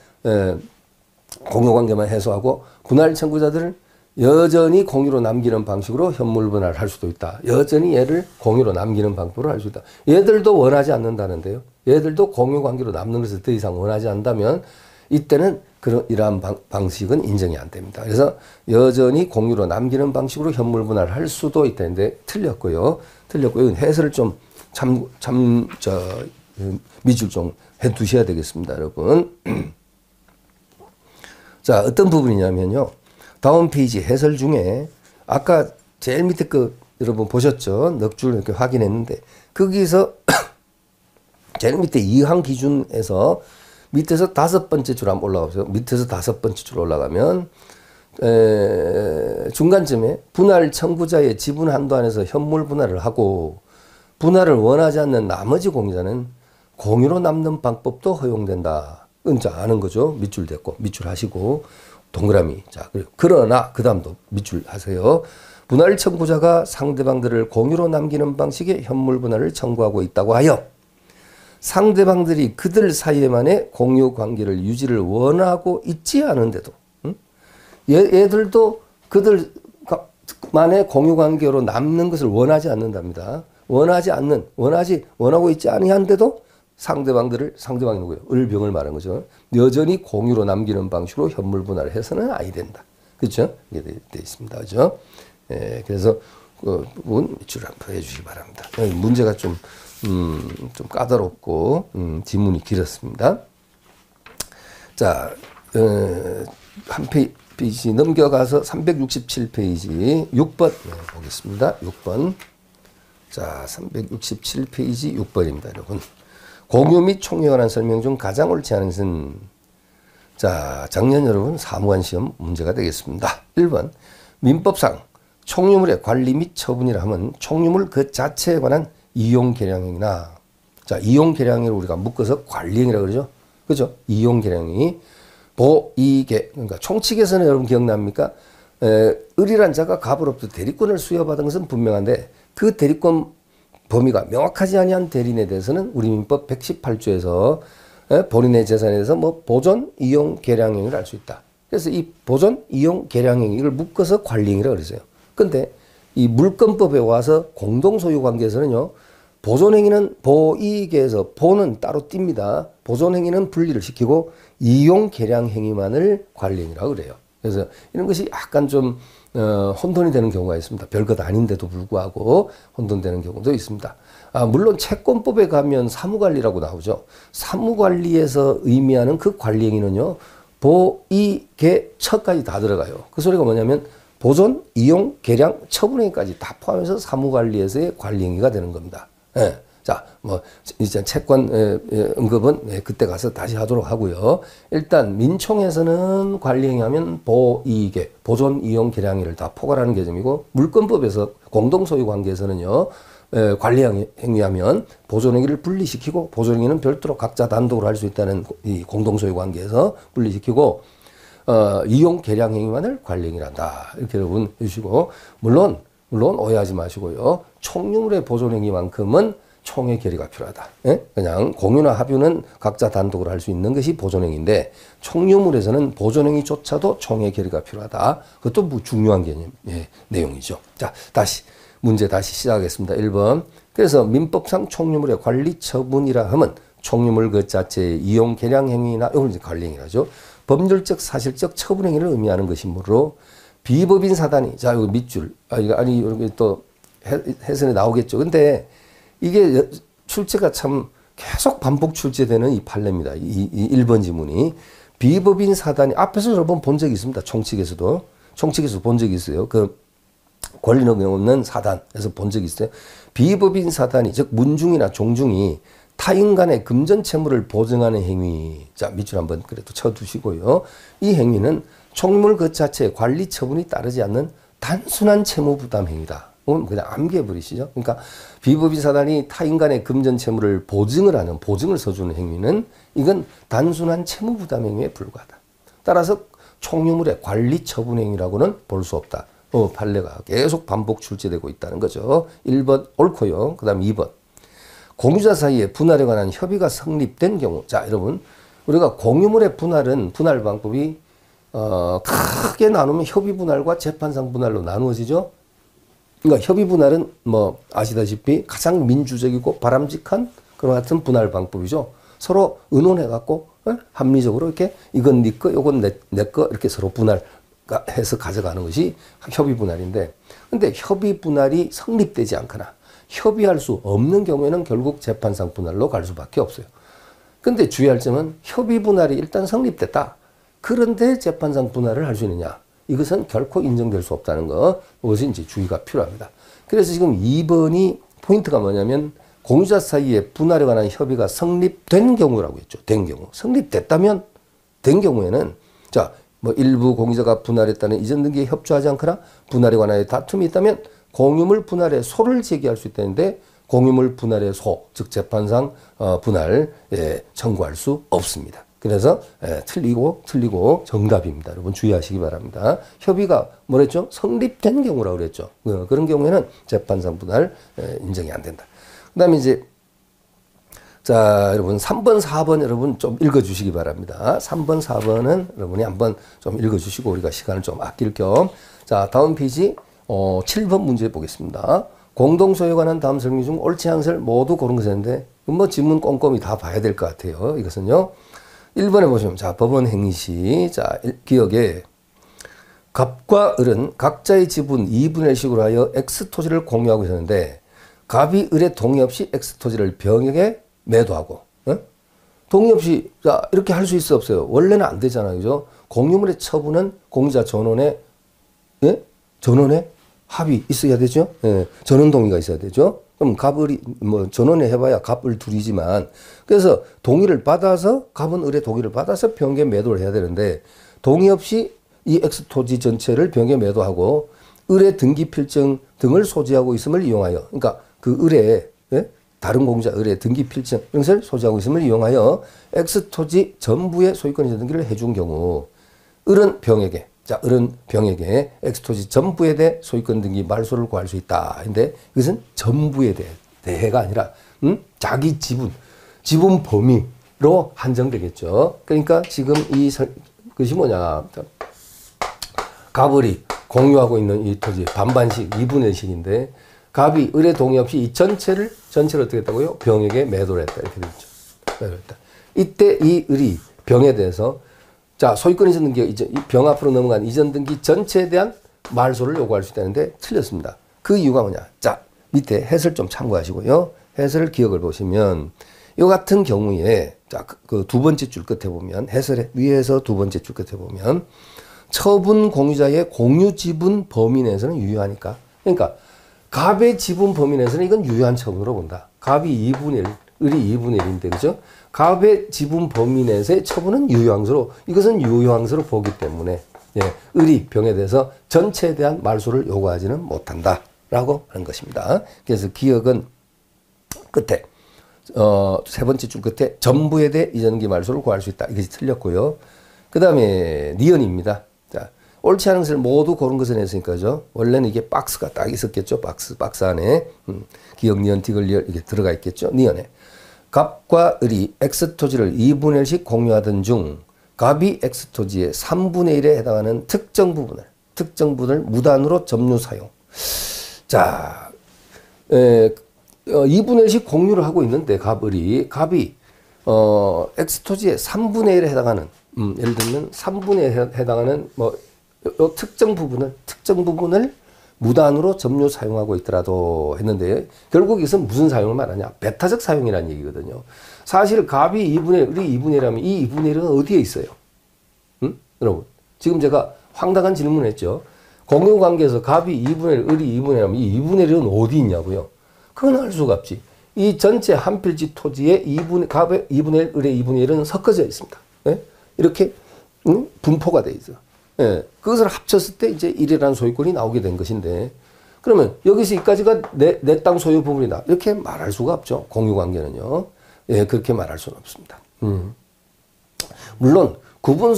공유관계만 해소하고 분할 청구자들을 여전히 공유로 남기는 방식으로 현물 분할을 할 수도 있다. 여전히 얘를 공유로 남기는 방법으로 할 수 있다. 얘들도 원하지 않는다는데요. 얘들도 공유관계로 남는 것을 더 이상 원하지 않다면 이때는 이러한 방식은 인정이 안 됩니다. 그래서 여전히 공유로 남기는 방식으로 현물 분할을 할 수도 있다는데 틀렸고요. 해설을 좀 밑줄 좀 해 두셔야 되겠습니다, 여러분. 자, 어떤 부분이냐면요. 다음 페이지 해설 중에 아까 제일 밑에 거 여러분 보셨죠? 넉 줄 이렇게 확인했는데 거기서 제일 밑에 이항 기준에서 밑에서 5번째 줄 한번 올라가보세요. 밑에서 5번째 줄 올라가면 중간쯤에 분할 청구자의 지분 한도 안에서 현물 분할을 하고 분할을 원하지 않는 나머지 공유자는 공유로 남는 방법도 허용된다. 이제 아는 거죠. 밑줄 됐고 밑줄 하시고 동그라미. 자, 그러나 그 다음도 밑줄 하세요. 분할 청구자가 상대방들을 공유로 남기는 방식의 현물 분할을 청구하고 있다고 하여 상대방들이 그들 사이에만의 공유 관계를 유지를 원하고 있지 않은데도 얘들도 그들만의 공유 관계로 남는 것을 원하지 않는답니다. 원하고 있지 아니한데도 상대방이 누구예요? 을병을 말한 거죠. 여전히 공유로 남기는 방식으로 현물 분할을 해서는 아니 된다. 그렇죠? 이게 되어 있습니다. 그렇죠? 예, 그래서 그 부분 밑줄 한번 해주시기 바랍니다. 문제가 좀 까다롭고 지문이 길었습니다. 자, 한 페이지 넘겨가서 367페이지 6번 보겠습니다. 6번. 자, 367페이지 6번입니다, 여러분. 공유 및 총유에 관한 설명 중 가장 옳지 않은 것은 자, 작년 여러분 사무관 시험 문제가 되겠습니다. 1번. 민법상 총유물의 관리 및 처분이라 하면 총유물 그 자체에 관한 이용 계량행위나 자, 이용 계량행위를 우리가 묶어서 관리행위라고 그러죠. 그죠? 이용 계량행위. 보이계 그러니까 총칙에서는 여러분 기억납니까? 을이란 자가 갑으로부터 대리권을 수여받은 것은 분명한데 그 대리권 범위가 명확하지 아니한 대리인에 대해서는 우리 민법 118조에서 본인의 재산에 대해서 뭐 보존, 이용, 계량행위를 할 수 있다. 그래서 이 보존, 이용, 계량행위를 묶어서 관리행위라고 그랬어요. 근데 이 물권법에 와서 공동소유 관계에서는요. 보존행위는 보이계에서 보는 따로 띱니다. 보존행위는 분리를 시키고 이용, 계량행위만을 관리행위라고 그래요. 그래서 이런 것이 약간 좀 혼돈이 되는 경우가 있습니다. 별것 아닌데도 불구하고 혼돈되는 경우도 있습니다. 물론 채권법에 가면 사무관리라고 나오죠. 사무관리에서 의미하는 그 관리행위는요. 보이계 처까지 다 들어가요. 그 소리가 뭐냐면 보존, 이용, 계량, 처분행위까지 다 포함해서 사무관리에서의 관리행위가 되는 겁니다. 예. 자, 뭐 이제 채권 언급은 그때 가서 다시 하도록 하고요. 일단 민총에서는 관리행위하면 보이계, 보존, 이용, 계량행위를 다 포괄하는 개념이고 물권법에서 공동소유 관계에서는요. 관리행위하면 보존행위를 분리시키고 보존행위는 별도로 각자 단독으로 할 수 있다는 이 공동소유 관계에서 분리시키고 이용, 계량행위만을 관리행위란다. 이렇게 여러분 해주시고 물론 오해하지 마시고요. 총유물의 보존행위만큼은 총의 결의가 필요하다. 예? 그냥 공유나 합유는 각자 단독으로 할 수 있는 것이 보존행위인데 총유물에서는 보존행위조차도 총의 결의가 필요하다. 그것도 뭐 중요한 개념, 내용이죠. 자, 문제 다시 시작하겠습니다. 1번. 그래서 민법상 총유물의 관리 처분이라 하면 총유물 그 자체의 이용 계량 행위나 이걸 이제 관리 행위라죠. 법률적 사실적 처분 행위를 의미하는 것이므로 비법인 사단이 자, 여기 밑줄. 여기 또 해설에 나오겠죠. 근데 이게 출제가 참 계속 반복 출제되는 이 판례입니다. 이 1번 지문이. 비법인 사단이 앞에서 여러 번 본 적이 있습니다. 총칙에서 본 적이 있어요. 그 권리는 없는 사단에서 본 적이 있어요. 비법인 사단이 즉 문중이나 종중이 타인 간의 금전 채무를 보증하는 행위. 자, 밑줄 한번 그래도 쳐두시고요. 이 행위는 총유물 그 자체의 관리 처분이 따르지 않는 단순한 채무 부담 행위다. 그냥 암기해 버리시죠. 그러니까 비법인 사단이 타인 간의 금전 채무를 보증을 서주는 행위는 이건 단순한 채무 부담 행위에 불과하다. 따라서 총유물의 관리 처분 행위라고는 볼 수 없다. 판례가 계속 반복 출제되고 있다는 거죠. 1번 옳고요. 그 다음 2번. 공유자 사이에 분할에 관한 협의가 성립된 경우. 자, 여러분. 우리가 공유물의 분할 방법이 크게 나누면 협의 분할과 재판상 분할로 나누어지죠. 그러니까 협의 분할은 뭐 아시다시피 가장 민주적이고 바람직한 그와 같은 분할 방법이죠. 서로 의논해갖고 합리적으로 이렇게 이건 네 거, 요건 내 거 이렇게 서로 분할해서 가져가는 것이 협의 분할인데, 근데 협의 분할이 성립되지 않거나 협의할 수 없는 경우에는 결국 재판상 분할로 갈 수밖에 없어요. 근데 주의할 점은 협의 분할이 일단 성립됐다. 그런데 재판상 분할을 할 수 있느냐? 이것은 결코 인정될 수 없다는 거. 그것이 이제 주의가 필요합니다. 그래서 지금 2번이 포인트가 뭐냐면 공유자 사이에 분할에 관한 협의가 성립된 경우라고 했죠. 된 경우. 성립됐다면 된 경우에는 자, 뭐 일부 공유자가 분할했다는 이전 등기에 협조하지 않거나 분할에 관한 다툼이 있다면 공유물 분할의 소를 제기할 수 있다는데 공유물 분할의 소, 즉 재판상 분할 청구할 수 없습니다. 그래서 틀리고 정답입니다. 여러분 주의하시기 바랍니다. 협의가 뭐랬죠? 성립된 경우라고 그랬죠. 그런 경우에는 재판상 분할 인정이 안 된다. 그 다음에 이제 자, 여러분 3번, 4번 여러분 좀 읽어주시기 바랍니다. 3번, 4번은 여러분이 한번 좀 읽어주시고 우리가 시간을 좀 아낄 겸. 자, 다음 페이지 7번 문제 보겠습니다. 공동소유에 관한 다음 설명 중 옳지 않은 것을 모두 고른 것인데 뭐 지문 꼼꼼히 다 봐야 될 것 같아요. 이것은요. 1번에 보시면 자, 법원 행시. 자, 기억에 갑과 을은 각자의 지분 2분의 1씩으로 하여 X 토지를 공유하고 있었는데 갑이 을의 동의 없이 X 토지를 병에게 매도하고 동의 없이 자 이렇게 할 수 있어 없어요? 원래는 안 되잖아요. 그죠? 공유물의 처분은 공유자 전원의 전원의 합의 있어야 되죠. 전원 동의가 있어야 되죠. 그럼 갑을이 뭐 전원에 해봐야 갑을 둘이지만 그래서 동의를 받아서 갑은 을의 동의를 받아서 병에 매도를 해야 되는데 동의 없이 이 X 토지 전체를 병에 매도하고 을의 등기 필증 등을 소지하고 있음을 이용하여 그러니까 그 을의 다른 공유자 을의 등기 필증 이런 것을 소지하고 있음을 이용하여 X 토지 전부의 소유권 이전 등기를 해준 경우 을은 병에게 자, 을은 병에게 X 토지 전부에 대해 소유권 등기 말소를 구할 수 있다. 근데 이것은 전부에 대해가 아니라 자기 지분 범위로 한정되겠죠. 그러니까 지금 것이 뭐냐? 갑을이 공유하고 있는 이 토지 반반씩 2분의 1씩인데 갑이 을의 동의 없이 이 전체를 어떻게 했다고요? 병에게 매도를 했다. 이렇게 되죠. 매도를 했다. 이때 이 을이 병에 대해서 자, 소유권 이전 등기, 병 앞으로 넘어간 이전 등기 전체에 대한 말소를 요구할 수 있다는데 틀렸습니다. 그 이유가 뭐냐? 자, 밑에 해설 좀 참고하시고요. 해설 기억을 보시면 이 같은 경우에 자, 그 두 번째 줄 끝에 보면 해설의 위에서 두 번째 줄 끝에 보면 처분 공유자의 공유 지분 범위 내에서는 유효하니까. 그러니까 갑의 지분 범위 내에서는 이건 유효한 처분으로 본다. 갑이 2분의 1, 을이 2분의 1인데 그죠? 갑의 지분 범위 내에서의 처분은 유효항소로 이것은 유효항소로 보기 때문에 을이 병에 대해서 전체에 대한 말소를 요구하지는 못한다라고 하는 것입니다. 그래서 기억은 끝에 세 번째 줄 끝에 전부에 대해 이전기 말소를 구할 수 있다. 이것이 틀렸고요. 그 다음에 니언입니다. 자, 옳지 않은 것을 모두 고른 것은 했으니까죠. 원래는 이게 박스가 딱 있었겠죠. 박스 안에 기억 니언 티글 리얼 이게 들어가 있겠죠. 니언에 갑과 을이 X 토지를 2분의 1씩 공유하던 중 갑이 X 토지의 3분의 1에 해당하는 특정 부분을 무단으로 점유 사용. 자, 2분의 1씩 공유를 하고 있는데 갑이 X 토지의 3분의 1에 해당하는 예를 들면 3분의 1에 해당하는 뭐 요 특정 부분을 무단으로 점유 사용하고 있더라도 했는데 결국 이것은 무슨 사용을 말하냐? 배타적 사용이라는 얘기거든요. 사실 갑이 2분의 1이 2분의 1이라면 이 2분의 1은 어디에 있어요? 여러분 지금 제가 황당한 질문을 했죠. 공유관계에서 갑이 2분의 1, 을이 2분의 1이라면 이 2분의 1은 어디 있냐고요? 그건 알 수가 없지. 이 전체 한 필지 토지에 갑의 2분의 1, 을의 2분의 1은 섞어져 있습니다. 이렇게 분포가 돼 있어. 그것을 합쳤을 때 이제 1이라는 소유권이 나오게 된 것인데 그러면 여기서 여기까지가 내 땅 소유 부분이다. 이렇게 말할 수가 없죠. 공유관계는요. 그렇게 말할 수는 없습니다. 물론 구분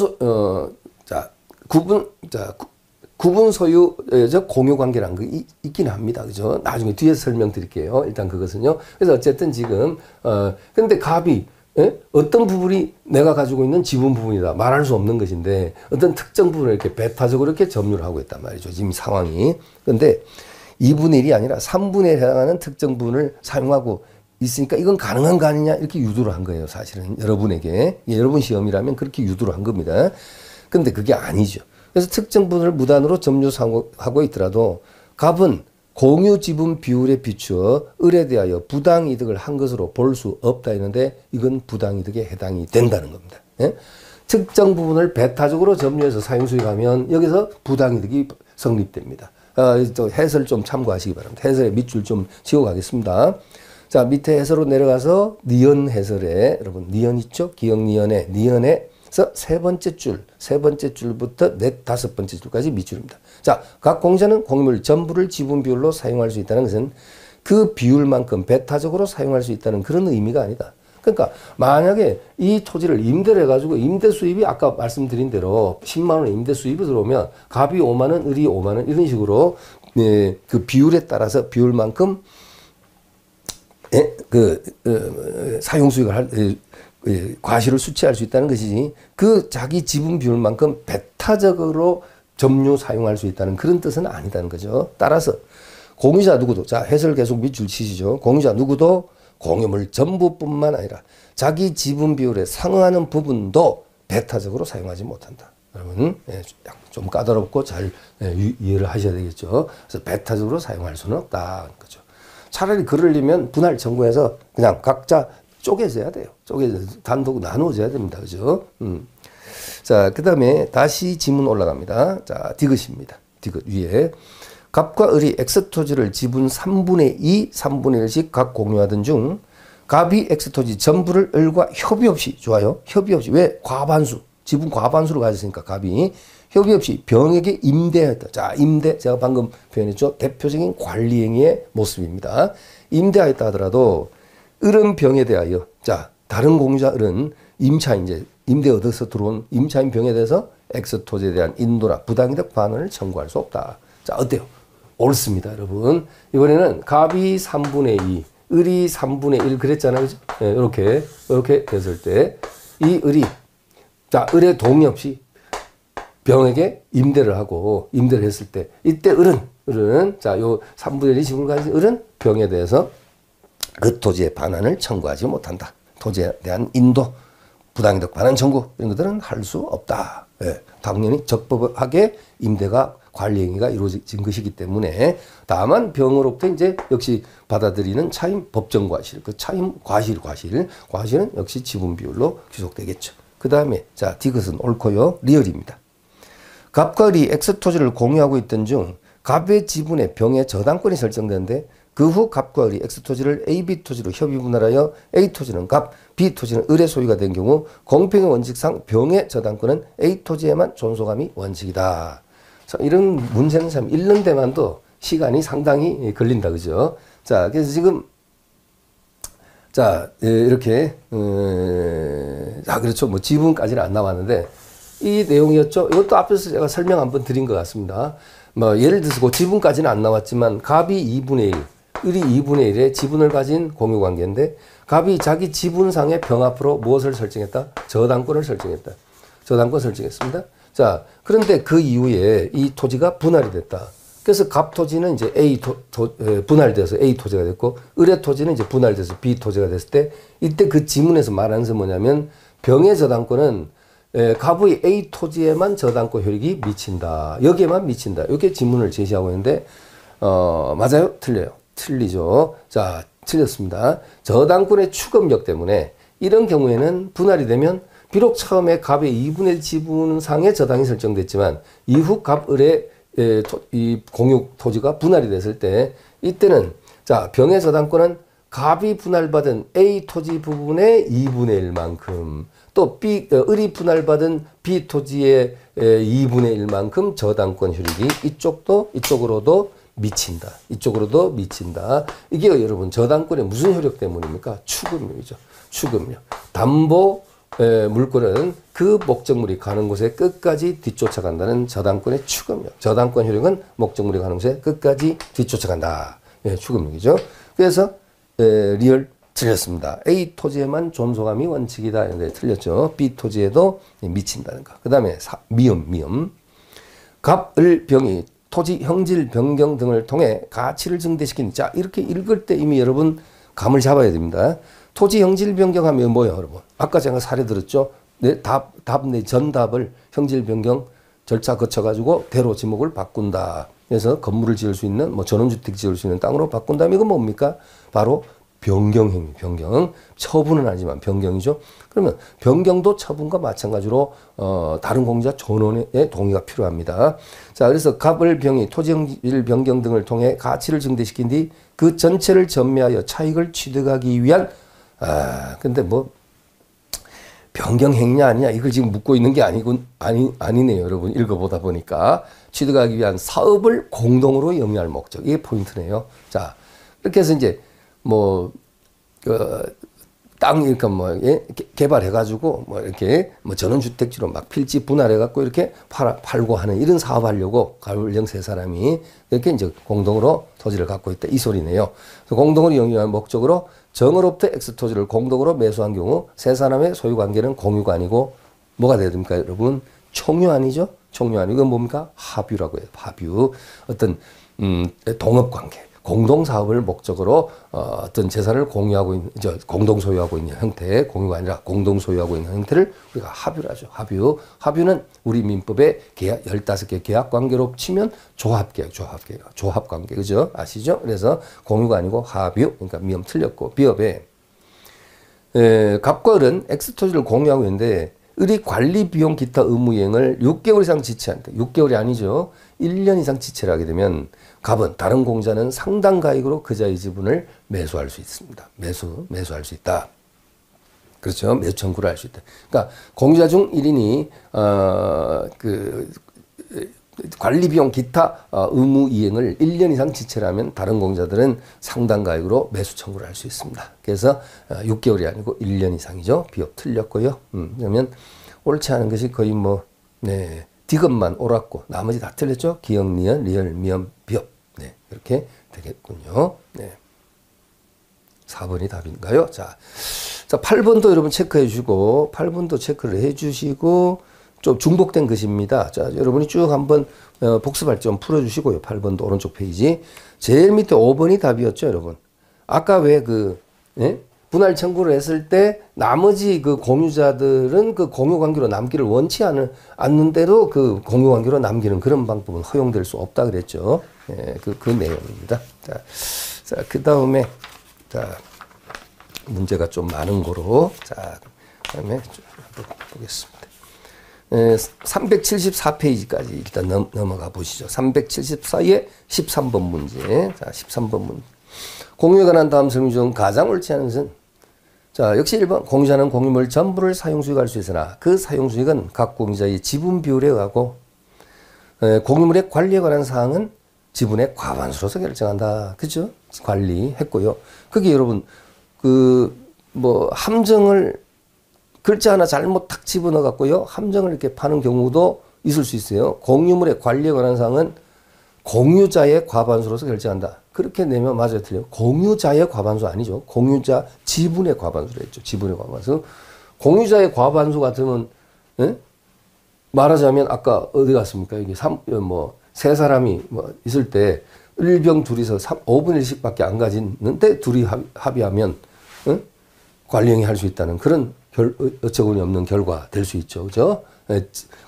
소유적 공유관계라는 게 있긴 합니다. 그죠? 나중에 뒤에서 설명드릴게요. 일단 그것은요. 그래서 어쨌든 지금 근데 갑이 어떤 부분이 내가 가지고 있는 지분 부분이다. 말할 수 없는 것인데 어떤 특정 부분을 이렇게 배타적으로 이렇게 점유를 하고 있단 말이죠. 지금 상황이. 근데 2분의 1이 아니라 3분의 1에 해당하는 특정 부분을 사용하고 있으니까 이건 가능한 거 아니냐 이렇게 유도를 한 거예요. 사실은 여러분에게. 여러분 시험이라면 그렇게 유도를 한 겁니다. 근데 그게 아니죠. 그래서 특정 부분을 무단으로 점유하고 있더라도 갑은 공유 지분 비율에 비추어 을에 대하여 부당이득을 한 것으로 볼 수 없다 했는데 이건 부당이득에 해당이 된다는 겁니다. 예? 특정 부분을 배타적으로 점유해서 사용수익하면 여기서 부당이득이 성립됩니다. 또 해설 좀 참고하시기 바랍니다. 해설에 밑줄 좀 지워가겠습니다. 자, 밑에 해설로 내려가서 니은 해설에 여러분 니은 있죠? 기억 니은에 니은에서 세 번째 줄부터 다섯 번째 줄까지 밑줄입니다. 자, 각 공자는 공유물 전부를 지분 비율로 사용할 수 있다는 것은 그 비율만큼 배타적으로 사용할 수 있다는 그런 의미가 아니다. 그러니까 만약에 이 토지를 임대를 해가지고 임대 수입이 아까 말씀드린 대로 10만 원 임대 수입이 들어오면 갑이 5만 원, 을이 5만 원 이런 식으로 그 비율에 따라서 비율만큼 사용 수익을 과실을 수취할 수 있다는 것이지 그 자기 지분 비율만큼 배타적으로 점유 사용할 수 있다는 그런 뜻은 아니다는 거죠. 따라서 공유자 누구도 자 해설 계속 밑줄 치시죠. 공유자 누구도 공유물 전부뿐만 아니라 자기 지분 비율에 상응하는 부분도 배타적으로 사용하지 못한다. 여러분 좀 까다롭고 잘 이해를 하셔야 되겠죠. 그래서 배타적으로 사용할 수는 없다. 거죠. 차라리 그러려면 분할 청구해서 그냥 각자 쪼개져야 돼요. 단독 나누어져야 됩니다. 그죠? 자, 그 다음에 다시 지문 올라갑니다. 자, 디귿입니다. 디귿 위에. 갑과 을이 X토지를 지분 3분의 2, 3분의 1씩 각 공유하던 중 갑이 X토지 전부를 을과 협의 없이 좋아요. 협의 없이 왜? 과반수. 지분 과반수로 가졌으니까 갑이 협의 없이 병에게 임대하였다. 자, 임대 제가 방금 표현했죠. 대표적인 관리행위의 모습입니다. 임대하였다 하더라도 을은 병에 대하여 자 다른 공유자 을은 임차인 이제 임대 얻어서 들어온 임차인 병에 대해서 X토지에 대한 인도나 부당이득 반환을 청구할 수 없다. 자 어때요? 옳습니다, 여러분. 이번에는 갑이 3분의 2, 을이 3분의 1 그랬잖아요. 그죠? 네, 이렇게 됐을 때 이 을이 자 을의 동의 없이 병에게 임대를 했을 때 이때 을은 자 요 3분의 1 지분을 가진 을은 병에 대해서 그 토지의 반환을 청구하지 못한다. 토지에 대한 인도, 부당이득 반환 청구 이런 것들은 할 수 없다. 예, 당연히 적법하게 임대가 관리행위가 이루어진 것이기 때문에 다만 병으로부터 이제 역시 받아들이는 차임 법정 과실, 그 차임 과실은 역시 지분 비율로 귀속되겠죠. 그 다음에 자 디귿은 옳고요. 리얼입니다. 갑과 을이 X토지를 공유하고 있던 중 갑의 지분에 병의 저당권이 설정되는데 그 후 갑과 을이 X토지를 A, B토지로 협의 분할하여 A토지는 갑, B토지는 을의 소유가 된 경우 공평의 원칙상 병의 저당권은 A토지에만 존속함이 원칙이다. 이런 문제는 참 읽는 데만도 시간이 상당히 걸린다. 그죠? 자, 그래서 지금 자, 이렇게 그렇죠. 뭐 지분까지는 안 나왔는데 이 내용이었죠. 이것도 앞에서 제가 설명 한번 드린 것 같습니다. 뭐 예를 들어서 그 지분까지는 안 나왔지만 갑이 2분의 1, 을이 2분의 1의 지분을 가진 공유관계인데 갑이 자기 지분상의 병 앞으로 무엇을 설정했다? 저당권을 설정했다. 저당권 설정했습니다. 자, 그런데 그 이후에 이 토지가 분할이 됐다. 그래서 갑 토지는 이제 분할돼서 A 토지가 됐고 을의 토지는 이제 분할돼서 B 토지가 됐을 때 이때 그 지문에서 말하는 것은 뭐냐면 병의 저당권은 갑의 A 토지에만 저당권 효력이 미친다. 여기에만 미친다. 이렇게 지문을 제시하고 있는데 맞아요? 틀려요. 틀리죠. 자, 틀렸습니다. 저당권의 추금력 때문에 이런 경우에는 분할이 되면 비록 처음에 갑의 2분의 1 지분상의 저당이 설정됐지만 이후 갑 을의 이 공유 토지가 분할이 됐을 때 이때는 자 병의 저당권은 갑이 분할받은 A 토지 부분의 2분의 1만큼 또 을이 분할받은 B 토지의 2분의 1만큼 저당권 효력이 이쪽으로도 미친다. 이쪽으로도 미친다. 이게 여러분 저당권의 무슨 효력 때문입니까? 추금력이죠. 추금력. 담보 물권은 그 목적물이 가는 곳에 끝까지 뒤쫓아간다는 저당권의 추금력. 저당권 효력은 목적물이 가는 곳에 끝까지 뒤쫓아간다. 추금력이죠. 그래서 리얼 틀렸습니다. A 토지에만 존속함이 원칙이다. 이런데 틀렸죠. B 토지에도 미친다는 거. 그 다음에 미음. 갑, 을, 병이 토지 형질 변경 등을 통해 가치를 증대시키는 자 이렇게 읽을 때 이미 여러분 감을 잡아야 됩니다. 토지 형질 변경하면 뭐예요, 여러분? 아까 제가 사례 들었죠? 내 전답을 형질 변경 절차 거쳐가지고 대로 지목을 바꾼다. 그래서 건물을 지을 수 있는, 뭐 전원주택 지을 수 있는 땅으로 바꾼다면 이건 뭡니까? 바로 변경행위, 변경. 처분은 아니지만 변경이죠. 그러면 변경도 처분과 마찬가지로 다른 공유자 전원의 동의가 필요합니다. 자, 그래서 갑을 병이 토지 형질 변경 등을 통해 가치를 증대시킨 뒤 그 전체를 전매하여 차익을 취득하기 위한 근데 뭐 변경 행위 아니냐 이걸 지금 묻고 있는 게 아니네요, 여러분. 읽어보다 보니까 취득하기 위한 사업을 공동으로 영위할 목적, 이게 포인트네요. 자, 이렇게 해서 이제 뭐 땅 이렇게 뭐 개발해가지고 뭐 이렇게 뭐 전원주택지로 막 필지 분할해갖고 이렇게 팔고 하는 이런 사업하려고 가을령 세 사람이 이렇게 이제 공동으로 토지를 갖고 있다 이 소리네요. 그래서 공동으로 영위할 목적으로 정으로부터 X 토지를 공동으로 매수한 경우 세 사람의 소유 관계는 공유가 아니고 뭐가 돼야 됩니까, 여러분? 총유 아니죠? 총유 아니고 이건 뭡니까? 합유라고 해요. 합유. 어떤 동업 관계. 공동 사업을 목적으로 어떤 재산을 공유하고 있는, 공동 소유하고 있는 형태, 공유가 아니라 공동 소유하고 있는 형태를 우리가 합유라죠. 합유. 합유는 우리 민법의 계약 15개 계약 관계로 치면 조합계약, 조합 관계. 그죠? 아시죠? 그래서 공유가 아니고 합유. 그러니까 미음 틀렸고, 비업에 갑과 을은 X 토지를 공유하고 있는데 을이 관리 비용 기타 의무 이행을 6개월 이상 지체한다. 6개월이 아니죠. 1년 이상 지체를 하게 되면 갑은 다른 공자는 상당 가액으로 그자의 지분을 매수할 수 있습니다. 매수할 수 있다. 그렇죠. 매수 청구를 할 수 있다. 그러니까 공자 중 1인이 관리 비용 기타 의무 이행을 1년 이상 지체를 하면 다른 공자들은 상당 가액으로 매수 청구를 할 수 있습니다. 그래서 6개월이 아니고 1년 이상이죠. 비업 틀렸고요. 그러면 옳지 않은 것이 거의 뭐 디귿만 옳았고 나머지 다 틀렸죠. 기역, 니은, 리을, 미음, 비업. 네, 이렇게 되겠군요. 네. 4번이 답인가요? 자, 8번도 여러분 체크해 주시고 8번도 체크를 해 주시고 좀 중복된 것입니다. 자, 여러분이 쭉 한번 복습할 점 풀어 주시고요. 8번도 오른쪽 페이지. 제일 밑에 5번이 답이었죠, 여러분. 아까 왜 분할 청구를 했을 때 나머지 그 공유자들은 그 공유 관계로 남기를 원치 않는데도 그 공유 관계로 남기는 그런 방법은 허용될 수 없다 그랬죠. 예, 그 내용입니다. 자, 그 다음에 문제가 좀 많은 거로 그다음에 좀 보겠습니다. 374페이지까지 일단 넘어가 보시죠. 374의 13번 문제. 자, 13번 문제. 공유에 관한 다음 설명 중 가장 옳지 않은 것은 자, 역시 1번 공유자는 공유물 전부를 사용수익할 수 있으나 그 사용수익은 각 공유자의 지분 비율에 의하고 공유물의 관리에 관한 사항은 지분의 과반수로서 결정한다. 그죠? 관리했고요. 그게 여러분 함정을 글자 하나 잘못 탁 집어넣어 갖고요. 함정을 이렇게 파는 경우도 있을 수 있어요. 공유물의 관리에 관한 사항은 공유자의 과반수로서 결정한다. 그렇게 내면 맞아요, 틀려요? 공유자의 과반수 아니죠. 공유자 지분의 과반수로 했죠. 지분의 과반수. 공유자의 과반수 같으면 말하자면 아까 어디 갔습니까? 여기 세 사람이 있을 때 일병 둘이서 5분의 1씩밖에 안 가지는데 둘이 합의하면 관리행위 할 수 있다는 그런 어처구니 없는 결과 될 수 있죠. 그죠?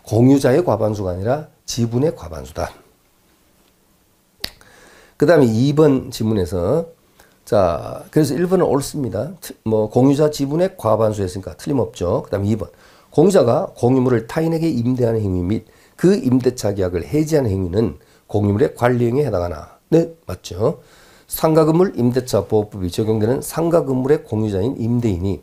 공유자의 과반수가 아니라 지분의 과반수다. 그 다음에 2번 지문에서 자, 그래서 1번은 옳습니다. 공유자 지분의 과반수 했으니까 틀림없죠. 그 다음에 2번. 공유자가 공유물을 타인에게 임대하는 행위 및 그 임대차 계약을 해지하는 행위는 공유물의 관리 행위에 해당하나? 네, 맞죠. 상가건물 임대차 보호법이 적용되는 상가건물의 공유자인 임대인이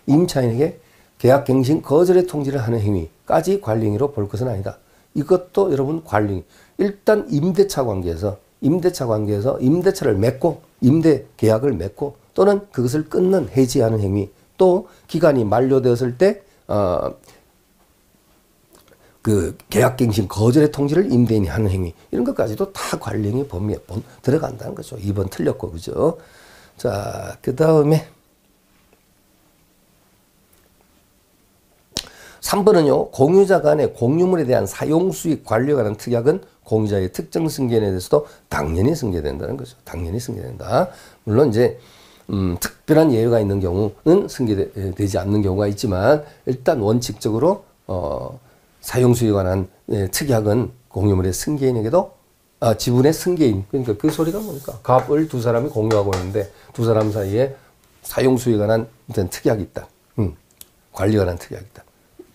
임차인에게 계약갱신 거절의 통지를 하는 행위까지 관리 행위로 볼 것은 아니다. 이것도 여러분 관리 행위. 일단 임대차 관계에서 임대차를 맺고 임대 계약을 맺고 또는 그것을 끊는 해지하는 행위 또 기간이 만료되었을 때 그 계약갱신 거절의 통지를 임대인이 하는 행위 이런 것까지도 다 관리 행위 범위에 들어간다는 거죠. 2번 틀렸고 그죠. 자, 그 다음에 3번은요. 공유자 간의 공유물에 대한 사용수익 관리에 관한 특약은 공유자의 특정 승계에 대해서도 당연히 승계된다는 거죠. 당연히 승계된다. 물론 이제 특별한 예외가 있는 경우는 승계되지 않는 경우가 있지만 일단 원칙적으로 사용수에 관한 특약은 공유물의 승계인에게도 지분의 승계인, 그러니까 그 소리가 뭡니까? 갑을 두 사람이 공유하고 있는데 두 사람 사이에 사용수에 관한 특약이 있다. 관리에 관한 특약이 있다.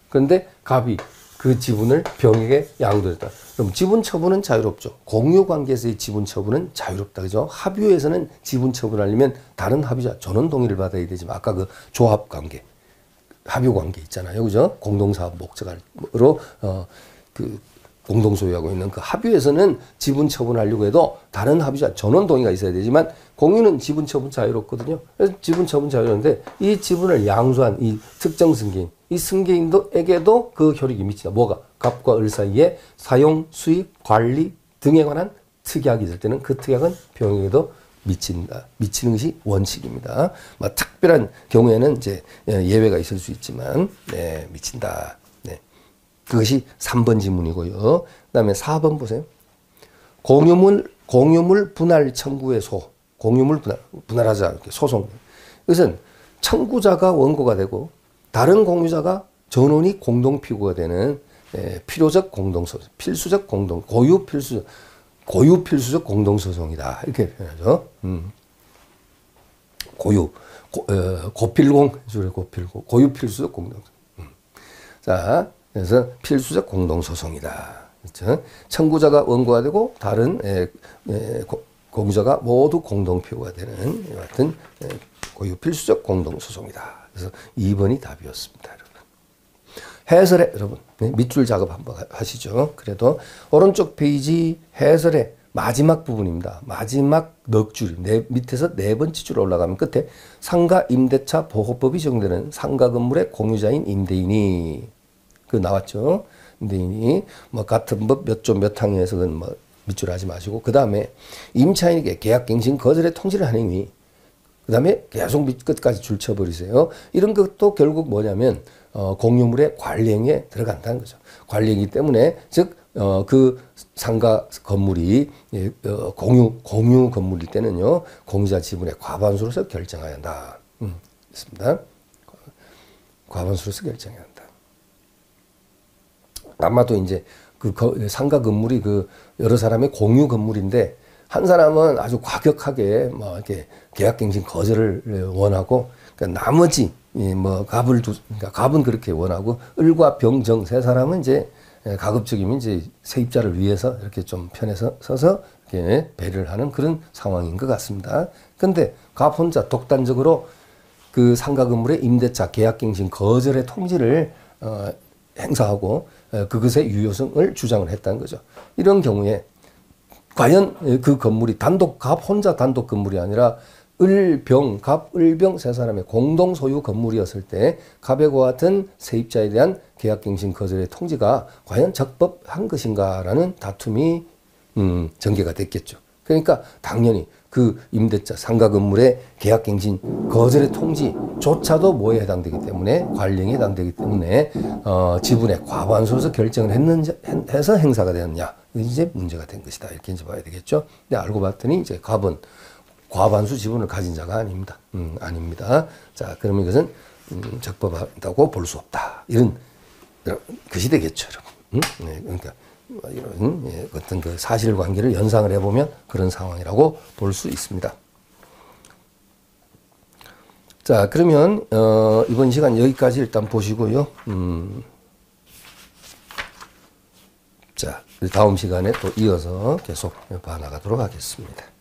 그런데 갑이 그 지분을 병에게 양도했다. 그럼 지분 처분은 자유롭죠. 공유 관계에서의 지분 처분은 자유롭다. 그죠? 합유에서는 지분 처분하려면 다른 합유자 전원 동의를 받아야 되지만 아까 그 조합 관계, 합유 관계 있잖아요. 그죠? 공동사업 목적으로 그 공동 소유하고 있는 그 합유에서는 지분 처분하려고 해도 다른 합유자 전원 동의가 있어야 되지만 공유는 지분 처분 자유롭거든요. 그래서 지분 처분 자유로운데 이 지분을 양수한 이 특정 승계인, 이 승계인에게도 그 효력이 미친다. 뭐가? 갑과 을 사이에 사용, 수입, 관리 등에 관한 특약이 있을 때는 그 특약은 병에게도 미친다. 미치는 것이 원칙입니다. 특별한 경우에는 이제 예외가 있을 수 있지만, 네, 미친다. 네. 그것이 3번 지문이고요. 그 다음에 4번 보세요. 공유물 분할 청구의 공유물 분할하자. 소송. 이것은 청구자가 원고가 되고 다른 공유자가 전원이 공동 피고가 되는 필요적 공동소송, 필수적 공동, 고유 필수적 공동소송이다. 이렇게 표현하죠. 고유 필수적 공동소송. 자, 그래서 필수적 공동소송이다. 그렇죠? 청구자가 원고가 되고 다른 공유자가 모두 공동표가 되는 같은 고유 필수적 공동소송이다. 그래서 2번이 답이었습니다. 여러분. 해설에 여러분 밑줄 작업 한번 하시죠. 그래도 오른쪽 페이지 해설의 마지막 부분입니다. 마지막 넉 줄, 밑에서 네 번째 줄 올라가면 끝에 상가 임대차 보호법이 적용되는 상가 건물의 공유자인 임대인이 그 나왔죠. 임대인이 뭐 같은 법 몇 조 몇 항에서 그건 뭐 밑줄 하지 마시고 그 다음에 임차인에게 계약갱신 거절의 통지를 한 행위 그 다음에 계속 끝까지 줄쳐버리세요. 이런 것도 결국 뭐냐면 공유물의 관리행위에 들어간다는 거죠. 관리행위 때문에 즉 그 상가 건물이 공유 건물일 때는요 공유자 지분의 과반수로서 결정해야 한다. 있습니다. 과반수로서 결정해야 한다. 아마도 이제 그 상가 건물이 그 여러 사람의 공유 건물인데 한 사람은 아주 과격하게 뭐 이렇게 계약갱신 거절을 원하고 그러니까 나머지 뭐 그러니까 갑은 그렇게 원하고 을과 병, 정 세 사람은 이제 가급적이면 이제 세입자를 위해서 이렇게 좀 편에 서서 이렇게 배려를 하는 그런 상황인 것 같습니다. 근데 갑 혼자 독단적으로 그 상가 건물의 임대차 계약갱신 거절의 통지를 행사하고 그것의 유효성을 주장을 했다는 거죠. 이런 경우에 과연 그 건물이 갑 혼자 단독 건물이 아니라 갑, 을병 세 사람의 공동 소유 건물이었을 때 갑과 같은 세입자에 대한 계약갱신 거절의 통지가 과연 적법한 것인가라는 다툼이 전개가 됐겠죠. 그러니까 당연히 그 임대차 상가 건물의 계약갱신 거절의 통지조차도 뭐에 해당되기 때문에 관리행위에 해당되기 때문에 지분의 과반수로서 결정을 해서 행사가 되었냐 이제 문제가 된 것이다 이렇게 이제 봐야 되겠죠. 근데 알고 봤더니 이제 갑은 과반수 지분을 가진 자가 아닙니다. 아닙니다. 자 그러면 이것은 적법하다고 볼 수 없다 이런 것이 되겠죠, 여러분. 네, 그러니까. 이런 어떤 그 사실관계를 연상을 해보면 그런 상황이라고 볼 수 있습니다. 자 그러면 이번 시간 여기까지 일단 보시고요. 자 다음 시간에 또 이어서 계속 봐나가도록 하겠습니다.